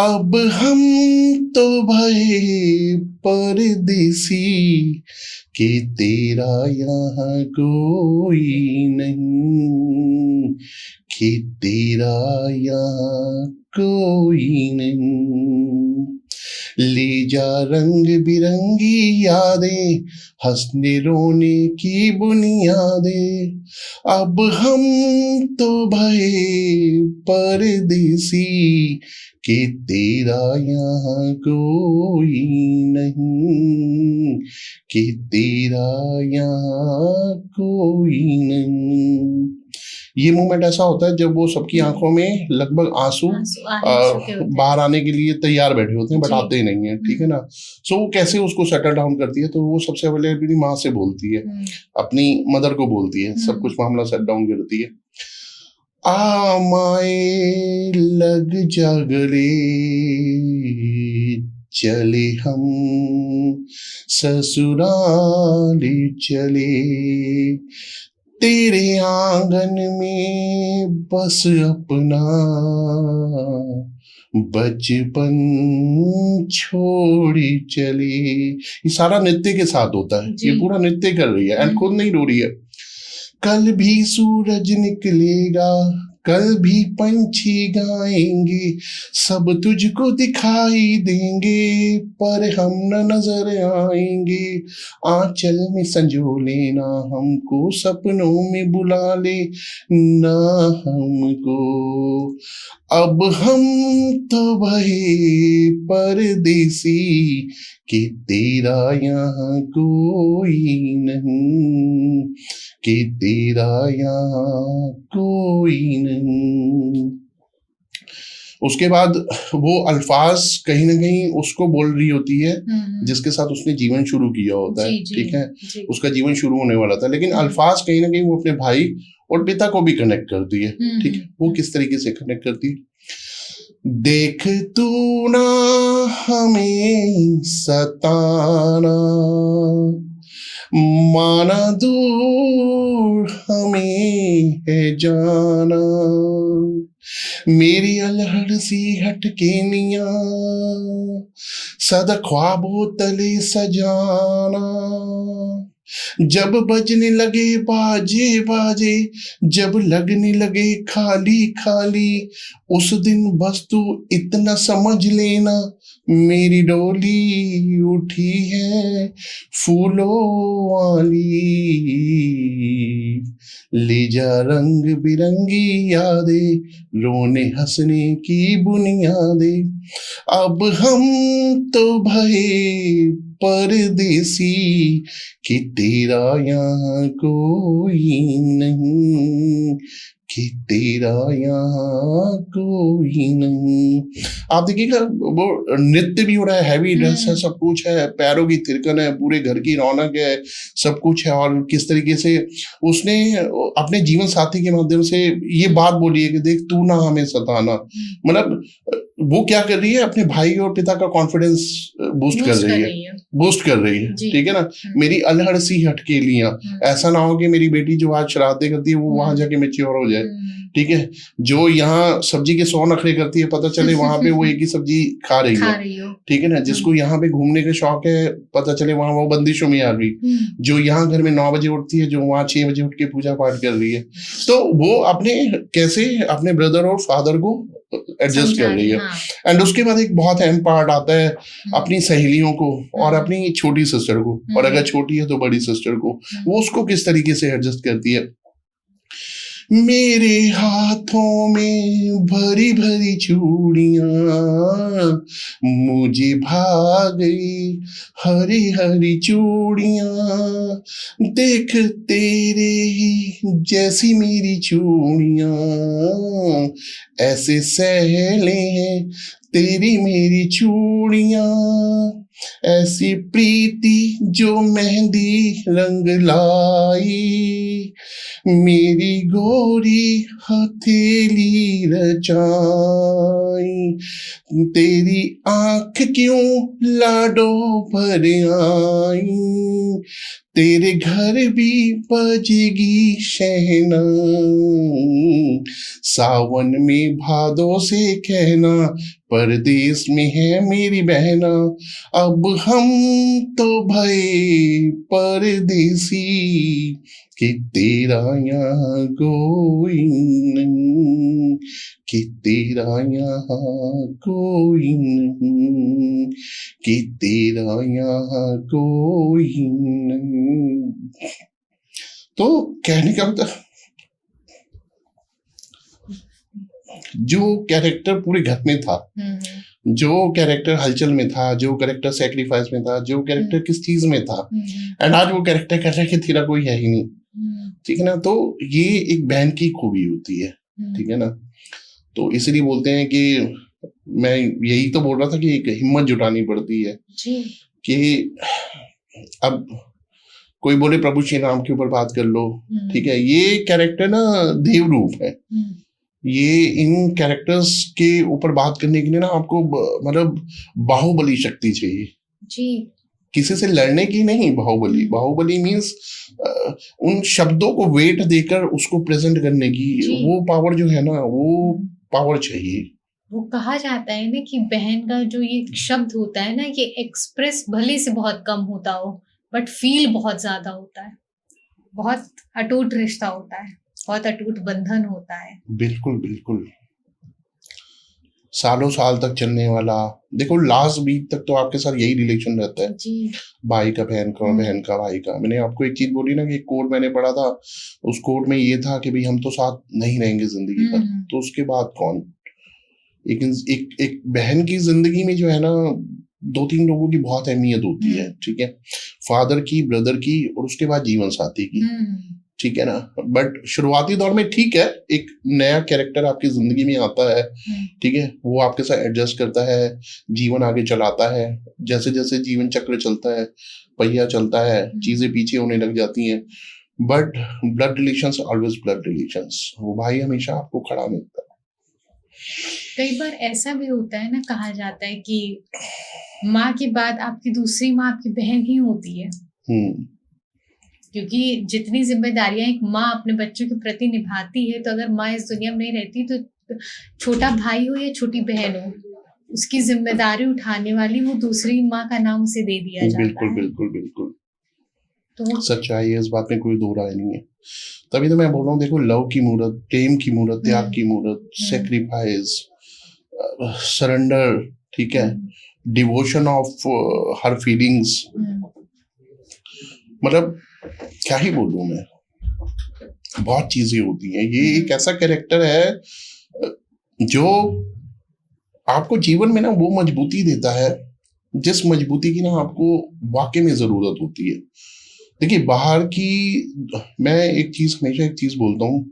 अब हम तो भये परदेसी, कि तेरा यहाँ कोई नहीं, कि तेरा यहाँ कोई नहीं। ले जा रंग बिरंगी यादें, हंसने रोने की बुनियादें, अब हम तो भये परदेसी, कि तेरा यहाँ कोई नहीं, कि तेरा यहाँ कोई नहीं। ये मोमेंट ऐसा होता है जब वो सबकी आंखों में लगभग आंसू बाहर आने के लिए तैयार बैठे होते हैं, बट आते ही नहीं है, ठीक है ना। सो वो कैसे उसको सेटल डाउन करती है, तो वो सबसे पहले अपनी माँ से बोलती है, अपनी मदर को बोलती है, सब कुछ मामला सेट डाउन करती है। आ माए लग जा गले, चले हम ससुराल चले, तेरे आंगन में बस अपना बचपन छोड़ चले। ये सारा नृत्य के साथ होता है, ये पूरा नृत्य कर रही है एंड खुद नहीं रो रही है। कल भी सूरज निकलेगा, कल भी पंछी गाएंगे, सब तुझको दिखाई देंगे, पर हम न नजर आएंगे। आंचल में संजो लेना हमको, सपनों में बुला ले ना हमको, अब हम तो भये परदेसी, कि तेरा यहाँ कोई नहीं, कि तेरा यहाँ कोई नहीं। उसके बाद वो अल्फाज कहीं ना कहीं उसको बोल रही होती है जिसके साथ उसने जीवन शुरू किया होता है, ठीक है, उसका जीवन शुरू होने वाला था, लेकिन अल्फाज कहीं ना कहीं वो अपने भाई और पिता को भी कनेक्ट करती है, ठीक है। वो किस तरीके से कनेक्ट करती है? देख तू ना हमें सताना, माना दूर हमें है जाना, मेरी अलहड़ सी हटकेनिया सदा ख्वाबों तले सजाना, जब बजने लगे बाजे बाजे, जब लगने लगे खाली खाली, उस दिन बस तू इतना समझ लेना, मेरी डोली उठी है फूलों वाली, ले जा रंग बिरंगी यादें, रोने हंसने की बुनियादें, अब हम तो भये परदेसी, कि तेरा यहाँ कोई नहीं, कि तेरा यहाँ कोई नहीं। आप देखिएगा वो नृत्य भी हो रहा है, हैवी ड्रेस है, सब कुछ है, पैरों की थिरकन है, पूरे घर की रौनक है, सब कुछ है, और किस तरीके से उसने अपने जीवन साथी के माध्यम से ये बात बोली है कि देख तू ना हमें सताना, मतलब वो क्या कर रही है, अपने भाई और पिता का कॉन्फिडेंस बूस्ट कर रही है, ठीक है ना। मेरी अलहड़ सी हटकेलियां, ऐसा ना हो कि मेरी बेटी जो आज शरारतें करती है वो वहां जाके मैच्योर हो जाए, ठीक है, जो यहाँ सब्जी के 100 नखरे करती है, पता चले वहां पे वो एक ही सब्जी खा रही है, ठीक है ना। जिसको यहाँ पे घूमने का शौक है, पता चले वहां वो बंदिशों में आ गई, जो यहाँ घर में 9 बजे उठती है, जो वहां 6 बजे उठ के पूजा पाठ कर रही है, तो वो अपने कैसे अपने ब्रदर और फादर को एडजस्ट कर रही है। एंड उसके बाद एक बहुत अहम पार्ट आता है अपनी सहेलियों को और अपनी छोटी सिस्टर को, और अगर छोटी है तो बड़ी सिस्टर को, वो उसको किस तरीके से एडजस्ट करती है। मेरे हाथों में भरी भरी चूड़ियां, मुझे भा गई हरी हरी चूड़ियां, देख तेरे ही जैसी मेरी चूड़ियां, ऐसे सहले हैं तेरी मेरी चूड़ियां, ऐसी प्रीति जो मेहंदी रंग लाई, मेरी गोरी हथेली रचाई, तेरी आंख क्यों लाडो भर आई, तेरे घर भी बजेगी शहनाई, सावन में भादों से कहना, परदेश में है मेरी बहना, अब हम तो भये परदेसी, कि तेरा यहाँ कोई नहीं, कि तेरा यहाँ कोई नहीं, कि तेरा यहाँ कोई नहीं। तो कहने का मतलब जो कैरेक्टर पूरे घर में था, जो कैरेक्टर हलचल में था, जो कैरेक्टर सेक्रीफाइस में था, जो कैरेक्टर किस चीज में था, एंड आज वो कैरेक्टर कह रहा है कि तेरा कोई है ही नहीं, ठीक है ना। तो ये एक बहन की खूबी होती है, ठीक है ना। तो इसलिए बोलते हैं कि मैं यही तो बोल रहा था कि एक हिम्मत जुटानी पड़ती है कि अब कोई बोले प्रभु श्री राम के ऊपर बात कर लो, ठीक है, ये कैरेक्टर ना देव रूप है। ये इन कैरेक्टर्स के ऊपर बात करने के लिए ना आपको मतलब बाहुबली शक्ति चाहिए जी, किसी से लड़ने की नहीं। बाहुबली मीन्स उन शब्दों को वेट देकर उसको प्रेजेंट करने की वो पावर जो है ना, वो पावर चाहिए। वो कहा जाता है ना कि बहन का जो ये शब्द होता है ना, ये एक्सप्रेस भले से बहुत कम होता हो बट फील बहुत ज्यादा होता है। बहुत अटूट रिश्ता होता है, बहुत अटूट बंधन होता है। बिल्कुल बिल्कुल, सालों साल तक चलने वाला। देखो लास्ट वीक तक तो आपके साथ यही रिलेशन रहता है जी। भाई का बहन का, बहन का भाई का। मैंने आपको एक चीज बोली ना कि एक कोड मैंने पढ़ा था, उस कोड में ये था कि भाई हम तो साथ नहीं रहेंगे जिंदगी भर, तो उसके बाद कौन। एक बहन की जिंदगी में जो है ना 2-3 लोगों की बहुत अहमियत होती है, ठीक है, फादर की, ब्रदर की, और उसके बाद जीवन साथी की, ठीक है ना। बट शुरुआती दौर में ठीक है, एक नया कैरेक्टर आपकी जिंदगी में आता है, ठीक है, वो आपके साथ एडजस्ट करता है, जीवन आगे चलाता है। जैसे जैसे जीवन चक्र चलता है, पहिया चलता है, चीजें पीछे होने लग जाती हैं, but blood relations always blood relations, वो भाई हमेशा आपको खड़ा मिलता है। कई बार ऐसा भी होता है ना, कहा जाता है कि माँ के बाद आपकी दूसरी माँ आपकी बहन ही होती है, क्योंकि जितनी जिम्मेदारियां एक माँ अपने बच्चों के प्रति निभाती है, तो अगर माँ इस दुनिया में नहीं रहती तो छोटा भाई हो या छोटी बहन हो, उसकी जिम्मेदारी उठाने वाली वो दूसरी माँ का नाम उसे दे दिया जाता बिल्कुल है। बिल्कुल बिल्कुल, तो सच्चाई है, इस बात में कोई दो राय नहीं है। तभी तो मैं बोल रहा हूँ, देखो लव की मूर्त, प्रेम की मूर्त, त्याग की मूर्त, सेक्रीफाइस, सरेंडर, ठीक है, डिवोशन ऑफ हर फीलिंग्स, मतलब क्या ही बोलूं मैं, बहुत चीजें होती हैं। ये एक ऐसा कैरेक्टर है जो आपको जीवन में ना वो मजबूती देता है जिस मजबूती की ना आपको वाकई में जरूरत होती है। देखिए बाहर की, मैं हमेशा एक चीज बोलता हूँ,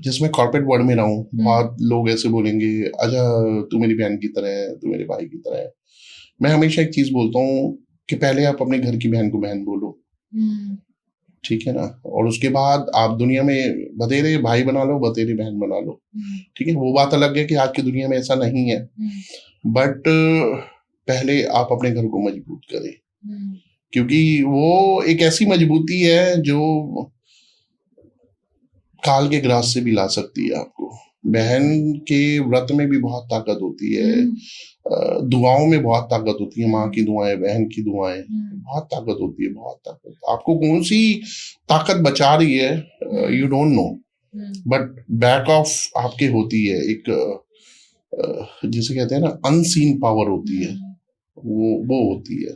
जिसमें कॉर्पोरेट वर्ल्ड में रहा हूँ, बहुत लोग ऐसे बोलेंगे अच्छा तू मेरी बहन की तरह है, तू मेरे भाई की तरह है। मैं हमेशा एक चीज बोलता हूँ कि पहले आप अपने घर की बहन को बहन बोलो, ठीक है ना, और उसके बाद आप दुनिया में बतेरे भाई बना लो, बतेरे बहन बना लो, ठीक है। वो बात अलग है कि आज की दुनिया में ऐसा नहीं है, बट पहले आप अपने घर को मजबूत करें, क्योंकि वो एक ऐसी मजबूती है जो काल के ग्रास से भी ला सकती है आपको। बहन के व्रत में भी बहुत ताकत होती है, दुआओं में बहुत ताकत होती है, माँ की दुआएं, बहन की दुआएं, बहुत ताकत होती है, बहुत ताकत। आपको कौन सी ताकत बचा रही है you don't know, but back of आपके होती है एक जिसे कहते हैं ना अनसीन पावर होती है, वो होती है।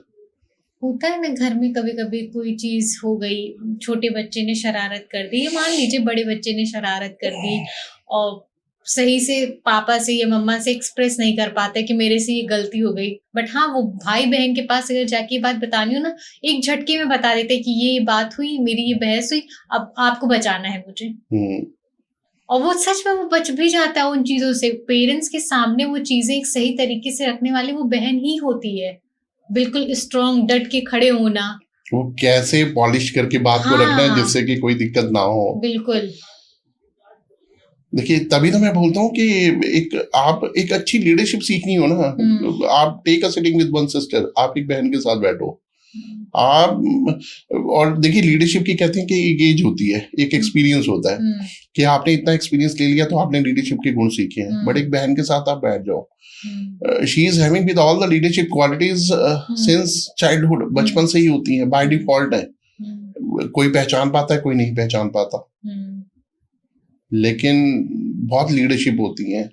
होता है ना घर में, कभी कभी कोई चीज हो गई, छोटे बच्चे ने शरारत कर दी, मान लीजिए बड़े बच्चे ने शरारत कर दी, और सही से पापा से या मम्मा से एक्सप्रेस नहीं कर पाते कि मेरे से ये गलती हो गई, बट हाँ वो भाई बहन के पास अगर जाके ये बात बतानी हो ना, एक झटके में बता देते कि ये बात हुई, मेरी ये बहस हुई, अब आपको बचाना है मुझे। और वो सच में वो बच भी जाता है उन चीजों से। पेरेंट्स के सामने वो चीजें एक सही तरीके से रखने वाली वो बहन ही होती है, बिल्कुल स्ट्रॉन्ग, डट के खड़े होना, वो कैसे पॉलिश करके बात को रखना है जिससे कि कोई दिक्कत ना हो। बिल्कुल। देखिए तभी तो मैं बोलता हूँ कि आप एक अच्छी लीडरशिप सीखनी हो ना, आप take a sitting with one sister, आप एक बहन के साथ बैठो, आप और देखिए लीडरशिप की कहते हैं कि एक एज होती है, एक एक्सपीरियंस होता है कि आपने इतना एक्सपीरियंस ले लिया तो आपने लीडरशिप के गुण सीखे हैं। बट एक बहन के साथ आप बैठ जाओ, she is having with all the leadership qualities since childhood, बचपन से ही होती है, बाय डिफॉल्ट है। कोई पहचान पाता है, कोई नहीं पहचान पाता, लेकिन बहुत लीडरशिप होती है।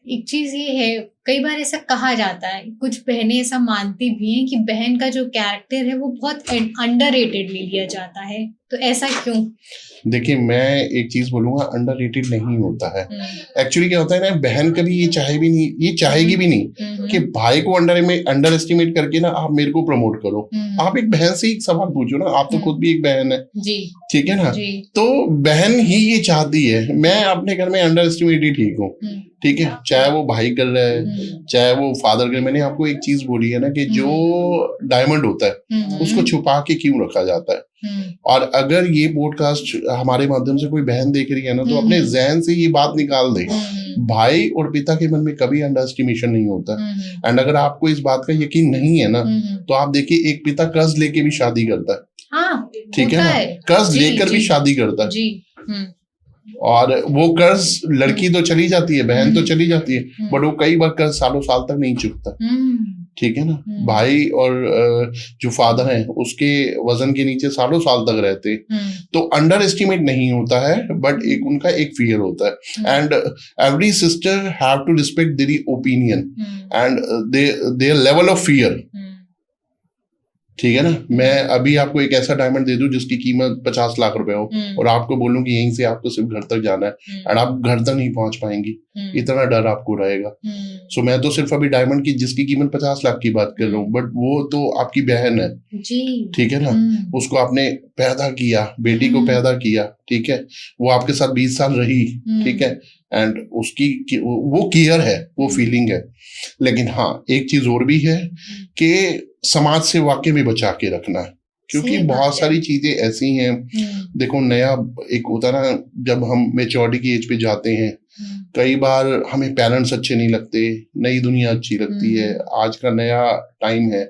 एक चीज ये है, कई बार ऐसा कहा जाता है, कुछ बहनें ऐसा मानती भी हैं कि बहन का जो कैरेक्टर है वो बहुत अंडररेटेड ले लिया जाता है, तो ऐसा क्यों? देखिए मैं एक चीज बोलूंगा, अंडररेटेड नहीं होता है। एक्चुअली क्या होता है ना, बहन कभी ये चाहेगी भी नहीं कि भाई को अंडर एस्टिमेट करके ना आप मेरे को प्रमोट करो। आप एक बहन से एक सवाल पूछो ना, आप तो खुद भी एक बहन है जी, ठीक है ना, तो बहन ही ये चाहती है मैं अपने घर में अंडर एस्टिमेट ही ठीक हूँ, ठीक है, चाहे वो भाई कर रहा है चाहे वो फादर कर। मैंने आपको एक चीज बोली है ना कि जो डायमंड होता है उसको छुपा के क्यों रखा जाता है। और अगर ये पॉडकास्ट हमारे माध्यम से कोई बहन देख रही है ना, तो अपने जहन से ये बात निकाल दे, भाई और पिता के मन में कभी अंडर एस्टिमेशन नहीं होता। एंड अगर आपको इस बात का यकीन नहीं है ना, तो आप देखिए एक पिता कर्ज लेके भी शादी करता है, हाँ, ठीक है ना, कर्ज लेकर भी शादी करता है, और वो कर्ज लड़की तो चली जाती है, बहन तो चली जाती है, बट वो कई बार कर्ज सालों साल तक नहीं चुकता, ठीक है ना। भाई और जो फादर हैं उसके वजन के नीचे सालों साल तक रहते, तो अंडर एस्टिमेट नहीं होता है, बट एक उनका एक फियर होता है। And every sister have to respect their opinion and their level of fear, ठीक है ना। मैं अभी आपको एक ऐसा डायमंड दे दूं जिसकी कीमत 50 लाख रुपए हो, और आपको बोलूं कि यहीं से आपको सिर्फ घर तक जाना है, और आप घर तक नहीं पहुंच पाएंगी, इतना डर आपको रहेगा। सो मैं तो सिर्फ अभी डायमंड की जिसकी कीमत 50 लाख की बात कर रहा हूँ, बट वो तो आपकी बहन है जी, ठीक है ना। उसको आपने पैदा किया, बेटी को पैदा किया, ठीक है, वो आपके साथ 20 साल रही, ठीक है, एंड उसकी वो केयर है, वो फीलिंग है। लेकिन हाँ, एक चीज और भी है कि समाज से वाकई में बचा के रखना है, क्योंकि बहुत सारी चीजें ऐसी हैं। देखो नया एक होता ना, जब हम मैच्योरिटी की एज पे जाते हैं, कई बार हमें पेरेंट्स अच्छे नहीं लगते, नई दुनिया अच्छी लगती है, आज का नया टाइम है।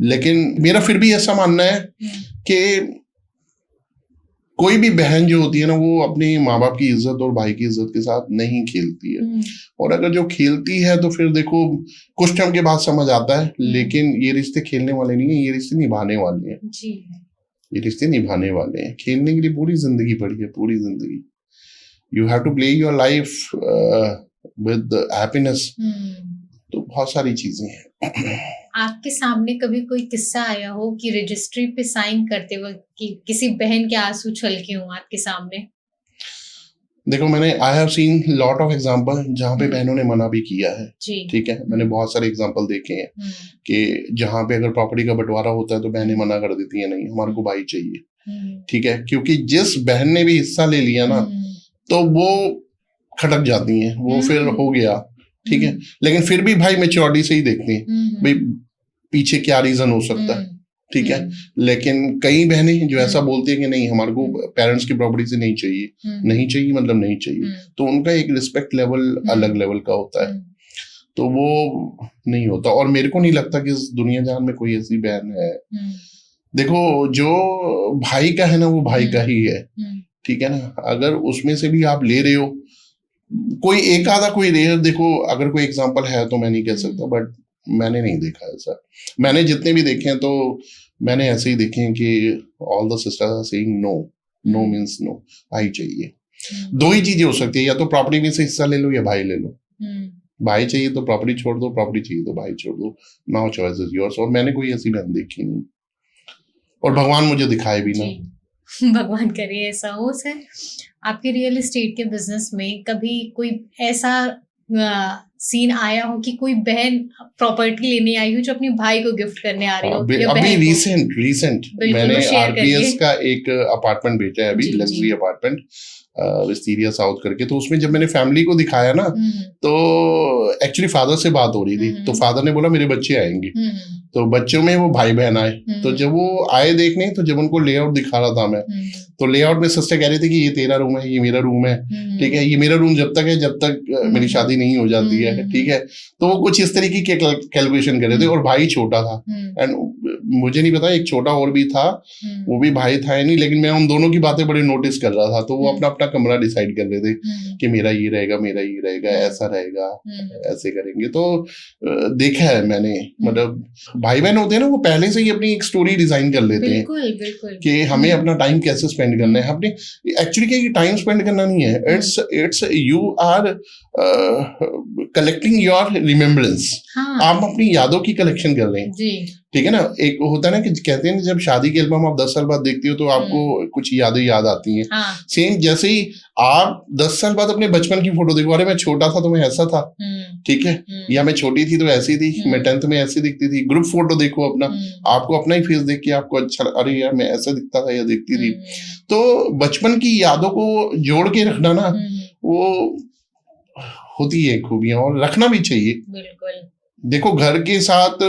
लेकिन मेरा फिर भी ऐसा मानना है कि कोई भी बहन जो होती है ना, वो अपने माँ बाप की इज्जत और भाई की इज्जत के साथ नहीं खेलती है, और अगर जो खेलती है तो फिर देखो कुछ टाइम के बाद समझ आता है, लेकिन ये रिश्ते खेलने वाले नहीं है, ये रिश्ते निभाने वाले हैं जी। ये रिश्ते निभाने वाले हैं, खेलने के लिए पूरी जिंदगी पड़ी है, पूरी जिंदगी। You have to play your life with happiness. तो बहुत सारी चीजें हैं। आपके सामने कभी कोई किस्सा आया हो कि रजिस्ट्री पे साइन करते वक्त कि किसी बहन के आंसू छलके हों आपके सामने? देखो मैंने I have seen lot of example जहाँ पे बहनों ने मना भी किया है, ठीक है, मैंने बहुत सारे एग्जांपल देखे हैं कि जहाँ पे अगर प्रॉपर्टी का बंटवारा होता है तो बहनें मना कर देती है, नहीं हमारे को भाई चाहिए, ठीक है, क्योंकि जिस बहन ने भी हिस्सा ले लिया ना, तो वो खटक जाती हैं, वो फिर हो गया, ठीक है। लेकिन फिर भी भाई मैच्योरिटी से ही देखते हैं भाई पीछे क्या रीजन हो सकता है, ठीक है। लेकिन कई बहनें जो ऐसा बोलती है कि नहीं हमारे को पेरेंट्स की प्रॉपर्टी से नहीं चाहिए, नहीं चाहिए मतलब नहीं चाहिए, तो उनका एक रिस्पेक्ट लेवल अलग लेवल का होता है, तो वो नहीं होता। और मेरे को नहीं लगता कि इस दुनिया जहान में कोई ऐसी बहन है। देखो जो भाई का है ना, वो भाई का ही है, ठीक है ना। अगर उसमें से भी आप ले रहे हो, कोई एक आधा कोई रेयर, देखो अगर कोई एग्जांपल है तो मैं नहीं कह सकता, बट मैंने नहीं देखा ऐसा। मैंने जितने भी देखे हैं तो मैंने ऐसे ही देखे हैं कि all the sisters are saying no, no means no, भाई चाहिए। दो ही चीजें हो सकती है, या तो प्रॉपर्टी में से हिस्सा ले लो या भाई ले लो। भाई चाहिए तो प्रॉपर्टी छोड़ दो, प्रॉपर्टी चाहिए तो भाई छोड़ दो, नाउ चॉइस इज योर्स। और मैंने कोई ऐसी बहन देखी नहीं, और भगवान मुझे दिखाए भी ना। भगवान करे ऐसा हो। सर आपके रियल एस्टेट के बिजनेस में कभी कोई ऐसा सीन आया हो कि कोई बहन प्रॉपर्टी लेने आई हो जो अपने भाई को गिफ्ट करने आ रही हो? अभी रिसेंट मैंने आरपीएस का एक अपार्टमेंट बेचा है, अभी लग्जरी अपार्टमेंट विस्तीरिया साउथ करके। तो उसमें जब मैंने फैमिली को दिखाया ना, तो एक्चुअली फादर से बात हो रही थी, तो फादर ने बोला मेरे बच्चे आएंगे, तो बच्चों में वो भाई बहन आए। तो जब वो आए देखने, तो जब उनको लेआउट दिखा रहा था मैं, तो लेआउट में सिस्टर कह रही थी कि ये तेरा रूम है, ये मेरा रूम है, ठीक है, ये मेरा रूम जब तक है जब तक मेरी शादी नहीं हो जाती है, ठीक है। तो वो कुछ इस तरीके की कैलकुलेशन कर रहे थे, और भाई छोटा था, एंड मुझे नहीं पता एक छोटा और भी था, वो भी भाई था या नहीं, लेकिन मैं उन दोनों की बातें बड़ी नोटिस कर रहा था। तो वो अपना अपना कमरा डिसाइड कर रहे थे कि मेरा ये रहेगा, मेरा ये रहेगा, ऐसा रहेगा, ऐसे करेंगे। तो देखा है मैंने, मतलब भाई बहन होते हैं ना, वो पहले से ही अपनी एक स्टोरी डिजाइन कर लेते हैं कि हमें अपना टाइम कैसे स्पेंड करना है। अपने एक्चुअली क्या टाइम स्पेंड करना नहीं है, it's you are collecting your remembrance. आप अपनी यादों की कलेक्शन कर रहे हैं, ठीक है ना। एक होता है ना कि कहते हैं जब शादी के एल्बम आप 10 साल बाद देखते हो तो आपको कुछ यादें याद आती हैं। सेम जैसे ही आप 10 साल बाद अपने बचपन की फोटो देखो, अरे मैं छोटा था तो मैं ऐसा था, ठीक है, या मैं छोटी थी तो ऐसी थी, मैं 10th में ऐसी दिखती थी। ग्रुप फोटो देखो अपना, आपको अपना ही फेस देख के आपको अच्छा, अरे यार मैं ऐसा दिखता था या दिखती थी। तो बचपन की यादों को जोड़ के रखना ना, वो होती है खूबियां, और रखना भी चाहिए। बिल्कुल। देखो घर के साथ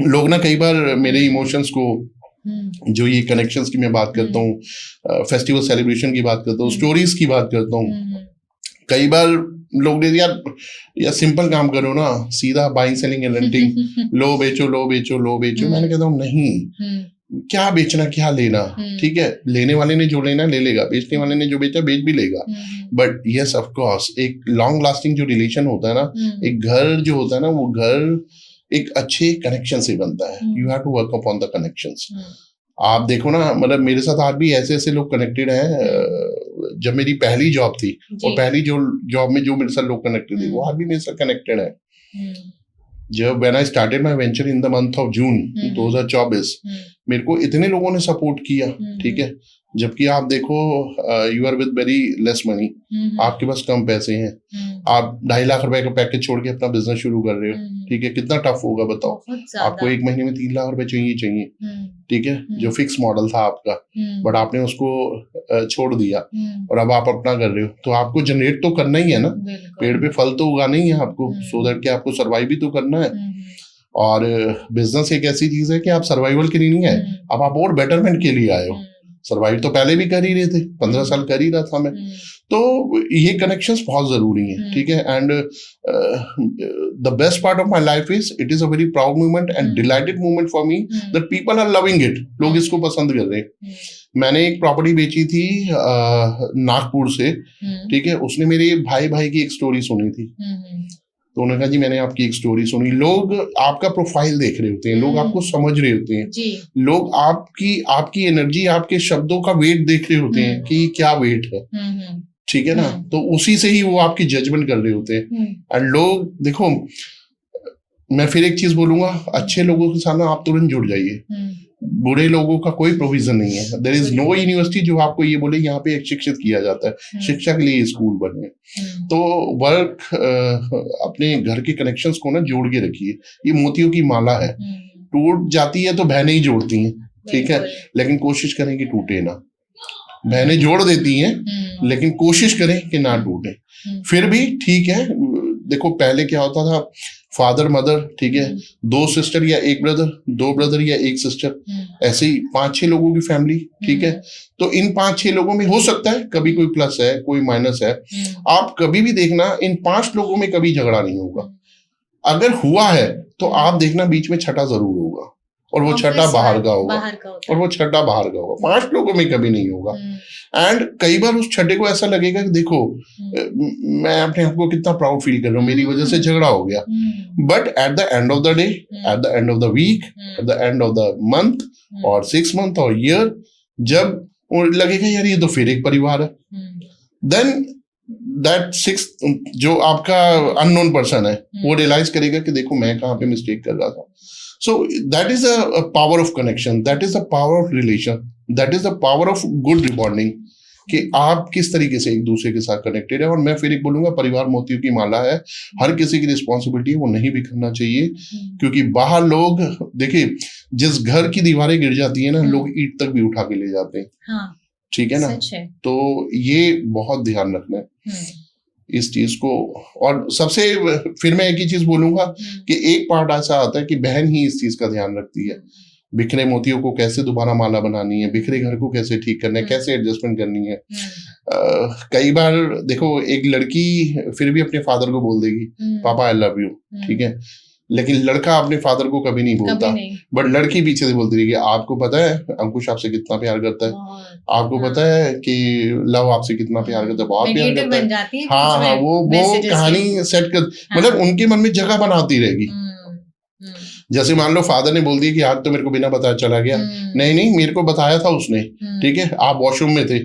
लोग ना कई बार मेरे इमोशंस को, जो ये कनेक्शंस की मैं बात करता हूँ, फेस्टिवल सेलिब्रेशन की बात करता हूँ, स्टोरीज की बात करता हूँ, कई बार लोग ने यार सिंपल काम करो ना, सीधा बाइंग सेलिंग एंड रेंटिंग, लो बेचो लो बेचो लो बेचो। मैंने कहता हूँ नहीं, क्या बेचना क्या लेना, ठीक है, लेने वाले ने जो लेना ले लेगा, बेचने वाले ने जो बेचा बेच भी लेगा। बट यस ऑफ कोर्स एक लॉन्ग लास्टिंग जो रिलेशन होता है ना, एक घर जो होता है ना, वो घर एक अच्छे कनेक्शन से बनता है। You have to work upon the connections. आप देखो ना, मतलब मेरे साथ आज भी ऐसे ऐसे लोग कनेक्टेड हैं। जब मेरी पहली जॉब थी और पहली जो जॉब में जो मेरे साथ लोग कनेक्टेड थे, वो आज भी मेरे साथ कनेक्टेड है। जब when I started my venture in the month of June 2024, मेरे को इतने लोगों ने सपोर्ट किया, ठीक है, जबकि आप देखो you are with very less money, आपके पास कम पैसे हैं, आप 2.5 लाख रुपए का पैकेज छोड़ के अपना बिजनेस शुरू कर रहे हो, ठीक है, कितना टफ होगा बताओ। आपको एक महीने में 3 लाख रुपए चाहिए, ठीक है, जो फिक्स मॉडल था आपका, बट आपने उसको छोड़ दिया और अब आप अपना कर रहे हो। तो आपको जनरेट तो करना ही है ना, पेड़ पे फल तो उगाना ही है आपको, सो दैट कि आपको सर्वाइव भी तो करना है। और बिजनेस एक ऐसी चीज है कि आप सर्वाइवल के लिए नहीं आए, अब आप और बेटरमेंट के लिए आए हो। सर्वाइव तो पहले भी कर ही रहे थे, 15 साल कर ही रहा था मैं। तो ये कनेक्शंस बहुत जरूरी हैं, ठीक है। And the best part of my life is it is a very proud moment and delighted moment for me that people are loving it. लोग इसको पसंद कर रहे हैं। मैंने एक प्रॉपर्टी बेची थी नागपुर से, ठीक है, उसने मेरे भाई की एक स्टोरी सुनी थी। तो उन्होंने कहा जी मैंने आपकी एक स्टोरी सुनी। लोग आपका प्रोफाइल देख रहे होते हैं, लोग आपको समझ रहे होते हैं, लोग आपकी एनर्जी, आपके शब्दों का वेट देख रहे होते हैं कि क्या वेट है, ठीक है ना। तो उसी से ही वो आपकी जजमेंट कर रहे होते हैं। एंड लोग देखो, मैं फिर एक चीज बोलूंगा, अच्छे लोगों के साथ ना आप तुरंत जुड़ जाइए, बुरे लोगों का कोई प्रोविजन नहीं है। देयर इज नो यूनिवर्सिटी जो आपको ये बोले यहाँ पे एक शिक्षित किया जाता है, शिक्षा के लिए स्कूल बने। तो वर्क अपने घर के कनेक्शंस को ना जोड़ के रखिए। ये मोतियों की माला है, टूट जाती है तो बहनें ही जोड़ती हैं, ठीक है, लेकिन कोशिश करें कि टूटे ना। बहनें जोड़ देती हैं लेकिन कोशिश करें कि ना टूटे। फिर भी ठीक है, देखो पहले क्या होता था, फादर मदर, ठीक है, 2 सिस्टर या 1 ब्रदर, 2 ब्रदर या 1 सिस्टर, ऐसे ही 5-6 लोगों की फैमिली, ठीक है। तो इन 5-6 लोगों में हो सकता है कभी कोई प्लस है, कोई माइनस है। आप कभी भी देखना इन 5 लोगों में कभी झगड़ा नहीं होगा। अगर हुआ है तो आप देखना बीच में छठा जरूर होगा, और वो छठा बाहर का होगा, और वो छठा बाहर का होगा। 5 लोगों में कभी नहीं होगा। एंड कई बार उस छठे को ऐसा लगेगा कि देखो मैं अपने आप को कितना प्राउड फील कर रहा हूँ, मेरी वजह से झगड़ा हो गया। But at the end of the day, at the end of the week, at the end of the month और 6 मंथ और ईयर, जब लगेगा यार ये तो फिर एक परिवार है, देन दैट 6 जो आपका अननोन पर्सन है वो रियलाइज करेगा कि देखो मैं कहाँ पे मिस्टेक कर रहा था। So that is a power of connection, that is the power of relation, that is the power of good rebonding, कि आप किस तरीके से एक दूसरे के साथ कनेक्टेड है। और मैं फिर एक बोलूंगा, परिवार मोतियों की माला है, हर किसी की रिस्पॉन्सिबिलिटी है, वो नहीं बिखरना चाहिए। क्योंकि बाहर लोग देखिए, जिस घर की दीवारें गिर जाती है ना, लोग ईंट तक भी उठा के ले जाते हैं, ठीक है ना। तो ये बहुत ध्यान रखना है इस चीज को। और सबसे फिर मैं एक ही चीज बोलूंगा कि एक पार्ट ऐसा आता है कि बहन ही इस चीज का ध्यान रखती है। बिखरे मोतियों को कैसे दोबारा माला बनानी है, बिखरे घर को कैसे ठीक करना है, कैसे एडजस्टमेंट करनी है। कई बार देखो एक लड़की फिर भी अपने फादर को बोल देगी पापा आई लव यू, ठीक है, लेकिन लड़का अपने फादर को कभी नहीं बोलता, बट लड़की पीछे से बोलती रहेगी आपको पता है अंकुश आपसे कितना प्यार करता है, आपको पता है कि लव आपसे कितना प्यार करता है, बहुत प्यार करता है। हाँ, वो कहानी सेट कर, मतलब उनके मन में जगह बनाती रहेगी। जैसे मान लो फादर ने बोल दिया कि आज तो मेरे को बिना बताया चला गया, नहीं मेरे को बताया था उसने, ठीक है, आप वॉशरूम में थे,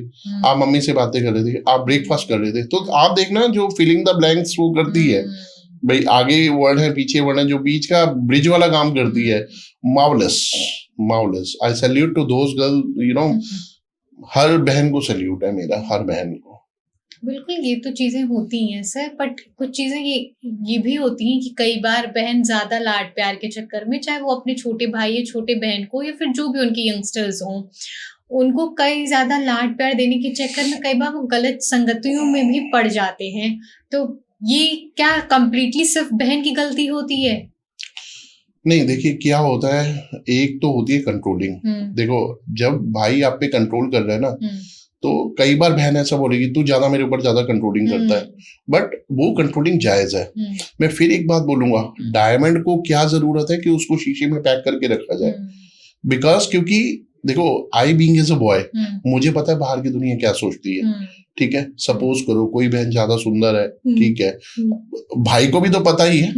आप मम्मी से बातें कर रहे थे, आप ब्रेकफास्ट कर रहे थे, तो आप देखना जो फिलिंग द ब्लैंक्स वो करती है भाई, आगे वर्ड है पीछे वर्ड है, जो बीच का ब्रिज वाला काम करती है, marvellous. I salute to those girl, you know, हर बहन को सैल्यूट है मेरा, हर बहन को। बिल्कुल, ये तो चीजें होती हैं सर, बट कुछ चीजें ये भी होती हैं कि कई बार बहन ज्यादा लाड प्यार के चक्कर में, चाहे वो अपने छोटे भाई या छोटे बहन को या फिर जो भी उनकी यंगस्टर्स हों, उनको कई ज्यादा लाड प्यार देने के चक्कर में कई बार वो गलत संगतियों में भी पड़ जाते हैं। तो ये क्या कंप्लीटली सिर्फ बहन की गलती होती है? नहीं, देखिए क्या होता है, एक तो होती है कंट्रोलिंग। देखो जब भाई आप पे कंट्रोल कर रहा है ना, तो कई बार बहन ऐसा बोलेगी तू ज्यादा मेरे ऊपर ज्यादा कंट्रोलिंग करता है, बट वो कंट्रोलिंग जायज है। मैं फिर एक बात बोलूंगा, डायमंड को क्या जरूरत है कि उसको शीशे में पैक करके रखा जाए, बिकॉज क्योंकि देखो I being as a boy, मुझे पता है बाहर की दुनिया क्या सोचती है, ठीक है। सपोज करो कोई बहन ज्यादा सुंदर है, ठीक है, भाई को भी तो पता ही है,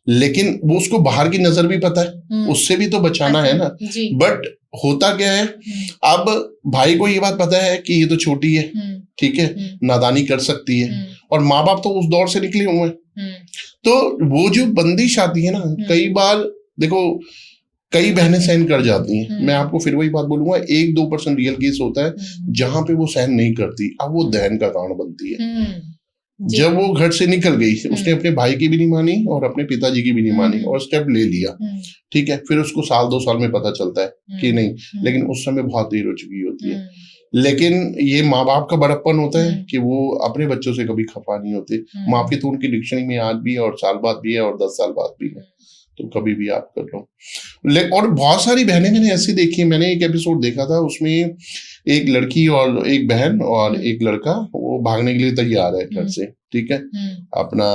लेकिन वो उसको बाहर की नजर भी पता है, उससे भी तो बचाना है ना। बट होता क्या है, अब भाई को ये बात पता है कि ये तो छोटी है, ठीक है, नादानी कर सकती है, और माँ बाप तो उस दौर से निकले हुए हैं, तो वो जो बंदिश आती है ना, कई बार देखो कई बहनें सहन कर जाती हैं। मैं आपको फिर वही बात बोलूंगा, 1-2% रियल केस होता है जहां पे वो सहन नहीं करती, अब वो दहन का कारण बनती है। जब वो घर से निकल गई, उसने अपने भाई की भी नहीं मानी और अपने पिताजी की भी नहीं मानी और स्टेप ले लिया, ठीक है, फिर उसको 1-2 साल में पता चलता है कि नहीं, लेकिन उस समय बहुत देर हो चुकी होती है। लेकिन ये माँ बाप का बड़प्पन होता है कि वो अपने बच्चों से कभी खफा नहीं होते। माफी तो उनकी डिक्शनरी में आज भी है और साल बाद भी है और 10 साल बाद भी है, तो कभी भी आप कर लो। और बहुत सारी बहनें मैंने ऐसी देखी है, मैंने एक एपिसोड देखा था, उसमें एक लड़की और एक बहन और एक लड़का वो भागने के लिए तैयार है घर से, ठीक है, अपना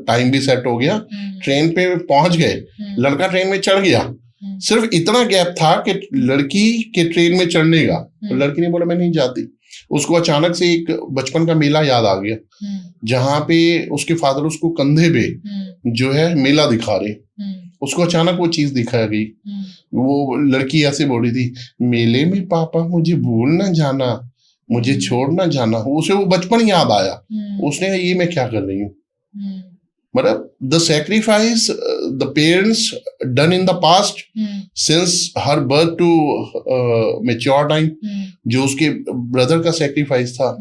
टाइम भी सेट हो गया, ट्रेन पे पहुंच गए, लड़का ट्रेन में चढ़ गया, सिर्फ इतना गैप था कि लड़की के ट्रेन में चढ़ने का, तो लड़की ने बोला मैं नहीं जाती। उसको अचानक से एक बचपन का मेला याद आ गया, जहां पे उसके फादर उसको कंधे पे जो है मेला दिखा रहे, उसको अचानक वो चीज दिखा गई। वो लड़की ऐसे बोल रही थी, मेले में पापा मुझे भूल ना जाना, मुझे छोड़ ना जाना। उसे वो बचपन याद आया, उसने ये मैं क्या कर रही हूँ, मतलब the sacrifice the parents done in the past since her birth to mature time, जो उसके ब्रदर का सेक्रीफाइस था,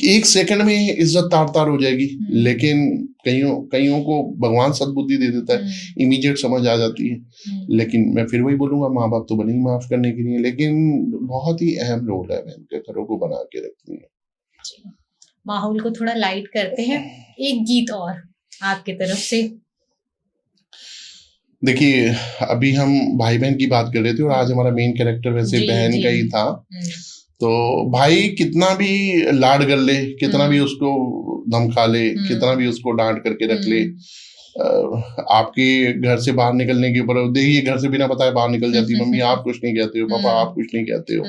1 सेकंड में इज्जत तार तार हो जाएगी। लेकिन कईयों को भगवान सद्बुद्धि दे देता है, इमीडिएट समझ आ जाती है। लेकिन मैं फिर वही बोलूंगा, माँ बाप तो बने ही माफ करने के लिए, लेकिन बहुत ही अहम रोल है बहन के, घरों को बना के रखती है। माहौल को थोड़ा लाइट करते हैं, एक गीत और आपके तरफ से। देखिए अभी हम भाई बहन की बात कर रहे थे और आज हमारा मेन कैरेक्टर वैसे बहन का ही था। तो भाई कितना भी लाड कर ले, कितना भी उसको धमका ले, कितना भी उसको डांट करके रख ले, आपके घर से बाहर निकलने के ऊपर देखिए घर से बिना बताए बाहर निकल जाती, मम्मी आप कुछ नहीं कहते हो, पापा आप कुछ नहीं कहते हो।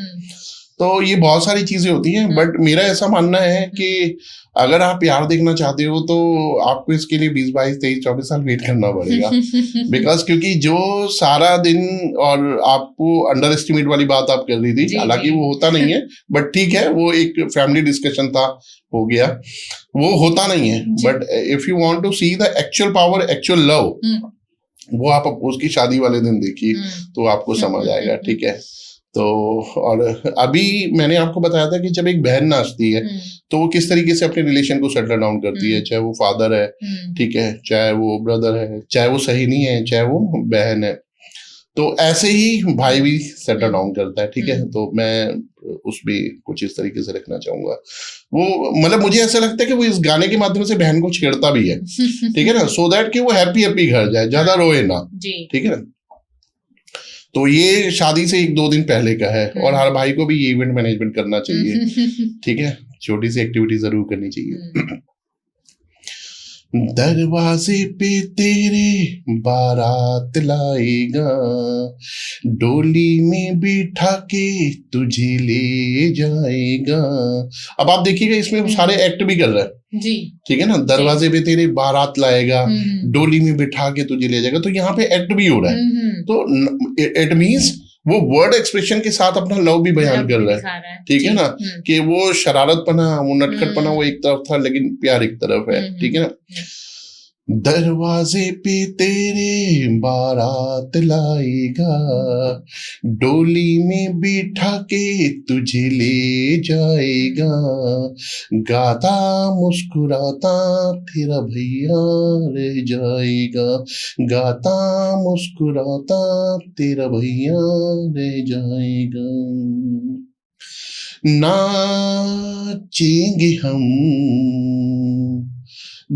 तो ये बहुत सारी चीजें होती हैं, बट मेरा ऐसा मानना है कि अगर आप प्यार देखना चाहते हो तो आपको इसके लिए 20, 22, 23, 24 साल वेट करना पड़ेगा। बिकॉज क्योंकि जो सारा दिन, और आपको अंडर एस्टिमेट वाली बात आप कर रही थी, हालांकि वो होता नहीं है, बट ठीक है, वो एक फैमिली डिस्कशन था, हो गया, वो होता नहीं है। But if you want to see the actual power, actual love, वो आप उसकी शादी वाले दिन देखिए तो आपको समझ आएगा, ठीक है। तो और अभी मैंने आपको बताया था कि जब एक बहन नाचती है तो वो किस तरीके से अपने रिलेशन को सेटल डाउन करती है, चाहे वो फादर है, ठीक है, चाहे वो ब्रदर है, चाहे वो सही नहीं है, चाहे वो बहन है, तो ऐसे ही भाई भी सेटल डाउन करता है, ठीक है। तो मैं उसमें कुछ इस तरीके से रखना चाहूंगा। वो मतलब मुझे ऐसा लगता है कि वो इस गाने के माध्यम से बहन को छेड़ता भी है, ठीक है ना, सो दैट कि वो हैप्पी घर जाए, ज्यादा रोए ना, ठीक है ना। तो ये शादी से 1-2 दिन पहले का है, और हर भाई को भी ये इवेंट मैनेजमेंट करना चाहिए, ठीक है, छोटी सी एक्टिविटी जरूर करनी चाहिए। दरवाजे पे तेरे बारात लाएगा, डोली में बिठा के तुझे ले जाएगा। अब आप देखिएगा इसमें सारे एक्ट भी कर रहा है जी, ठीक है ना, दरवाजे पे तेरे बारात लाएगा, डोली में बिठा के तुझे ले जाएगा, तो यहाँ पे एक्ट भी हो रहा है। तो इट मीन्स वो वर्ड एक्सप्रेशन के साथ अपना लव भी बयान कर रहा है, ठीक है ना, कि वो शरारतपना, वो नटखटपना वो एक तरफ था, लेकिन प्यार एक तरफ है, ठीक है ना। दरवाजे पे तेरे बारात लाएगा, डोली में बिठा के तुझे ले जाएगा, गाता मुस्कुराता तेरा भैया रह जाएगा, गाता मुस्कुराता तेरा भैया रह जाएगा। नाचेंगे हम,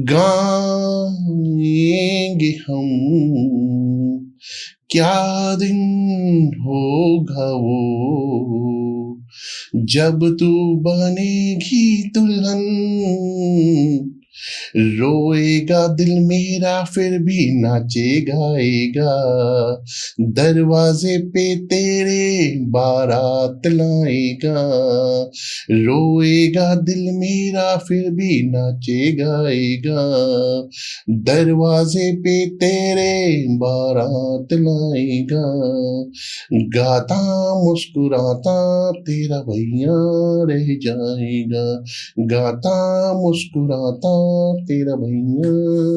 गाएंगे हम, क्या दिन होगा वो, जब तू बनेगी दुल्हन, रोएगा दिल मेरा फिर भी नाचे गाएगा, दरवाजे पे तेरे बारात लाएगा, रोएगा दिल मेरा फिर भी नाचे गाएगा, दरवाजे पे तेरे बारात लाएगा, गाता मुस्कुराता तेरा भैया रह जाएगा, गाता मुस्कुराता तेरा भैया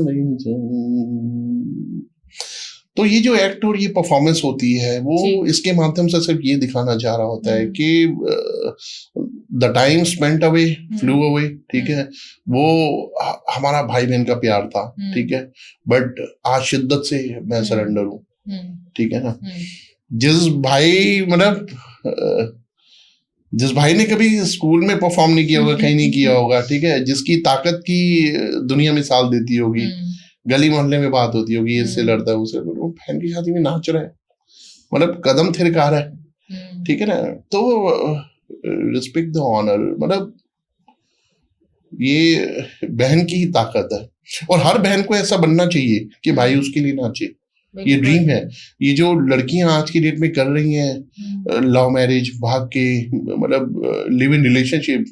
रह जाएगा। तो ये जो एक्ट और ये परफॉर्मेंस होती है वो इसके माध्यम से सिर्फ ये दिखाना चाह रहा होता है कि the time spent away flu away, ठीक है, वो हमारा भाई बहन का प्यार था, ठीक है, बट आज शिद्दत से मैं सरेंडर हूँ, ठीक है ना। जिस भाई मतलब जिस भाई ने कभी स्कूल में परफॉर्म नहीं किया होगा, कहीं नहीं किया होगा, ठीक है, जिसकी ताकत की दुनिया मिसाल देती होगी, गली मोहल्ले में बात होती होगी, इससे लड़ता है उससे, वो बहन की शादी में नाच रहा है, मतलब कदम थिरका रहा है, ठीक है ना। तो रिस्पेक्ट द ऑनर, मतलब ये बहन की ही ताकत है, और हर बहन को ऐसा बनना चाहिए कि भाई उसके लिए नाचे, ये ड्रीम है। ये जो लड़कियां आज की डेट में कर रही हैं लव मैरिज, भाग के, मतलब live in relationship,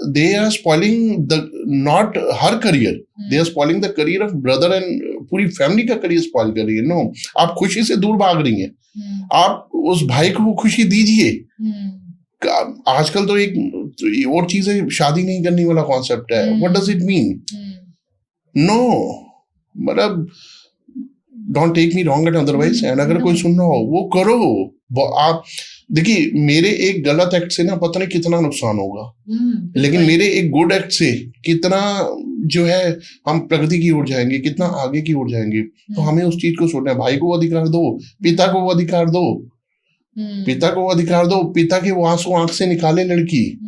they are spoiling the not her career, they are spoiling the career of brother and पूरी फैमिली का करियर स्पॉइल कर रही है। नो, आप खुशी से दूर भाग रही हैं, आप उस भाई को वो खुशी दीजिए। आजकल तो एक और चीज है, शादी नहीं करने वाला कॉन्सेप्ट है। What does it mean? No, मतलब don't take me wrong and otherwise, and अगर कोई सुन रहा हो वो करो। आप देखिए, मेरे एक गलत एक्ट से ना पता नहीं कितना नुकसान होगा, लेकिन मेरे एक गुड एक्ट से कितना जो है हम प्रगति की ओर जाएंगे, कितना आगे की ओर जाएंगे। तो हमें उस चीज को सोचना है। भाई को वो अधिकार दो, पिता को वो अधिकार दो, पिता को वो अधिकार दो, पिता के वो आंसू आंख से निकाले लड़की।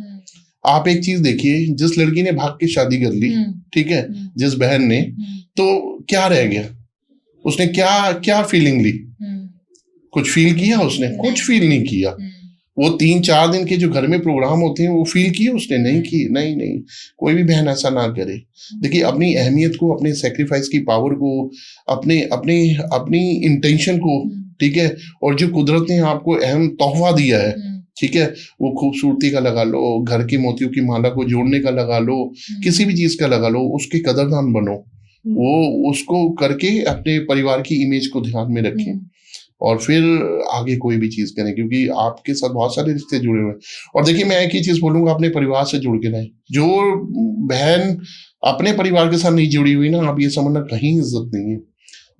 आप एक चीज देखिए, जिस लड़की ने भाग के शादी कर ली, ठीक है, जिस बहन ने, तो क्या रह गया? उसने क्या फीलिंग ली? कुछ फील किया उसने? कुछ फील नहीं किया। वो 3-4 दिन के जो घर में प्रोग्राम होते हैं वो फील किए उसने? नहीं किए। नहीं, कोई भी बहन ऐसा ना करे। देखिए, अपनी अहमियत को, अपने सेक्रीफाइस की पावर को, अपनी इंटेंशन को, ठीक है, और जो कुदरत ने आपको अहम तोहफा दिया है, ठीक है, वो खूबसूरती का लगा लो, घर की मोतियों की माला को जोड़ने का लगा लो, किसी भी चीज का लगा लो, उसके कदरदान बनो। वो उसको करके अपने परिवार की इमेज को ध्यान में रखें, और फिर आगे कोई भी चीज करें, क्योंकि आपके साथ बहुत सारे रिश्ते जुड़े हुए हैं। और देखिए, मैं एक ही चीज बोलूंगा, अपने परिवार से जुड़ के रहें। जो बहन अपने परिवार के साथ नहीं जुड़ी हुई ना, आप ये समझना कहीं इज्जत नहीं है।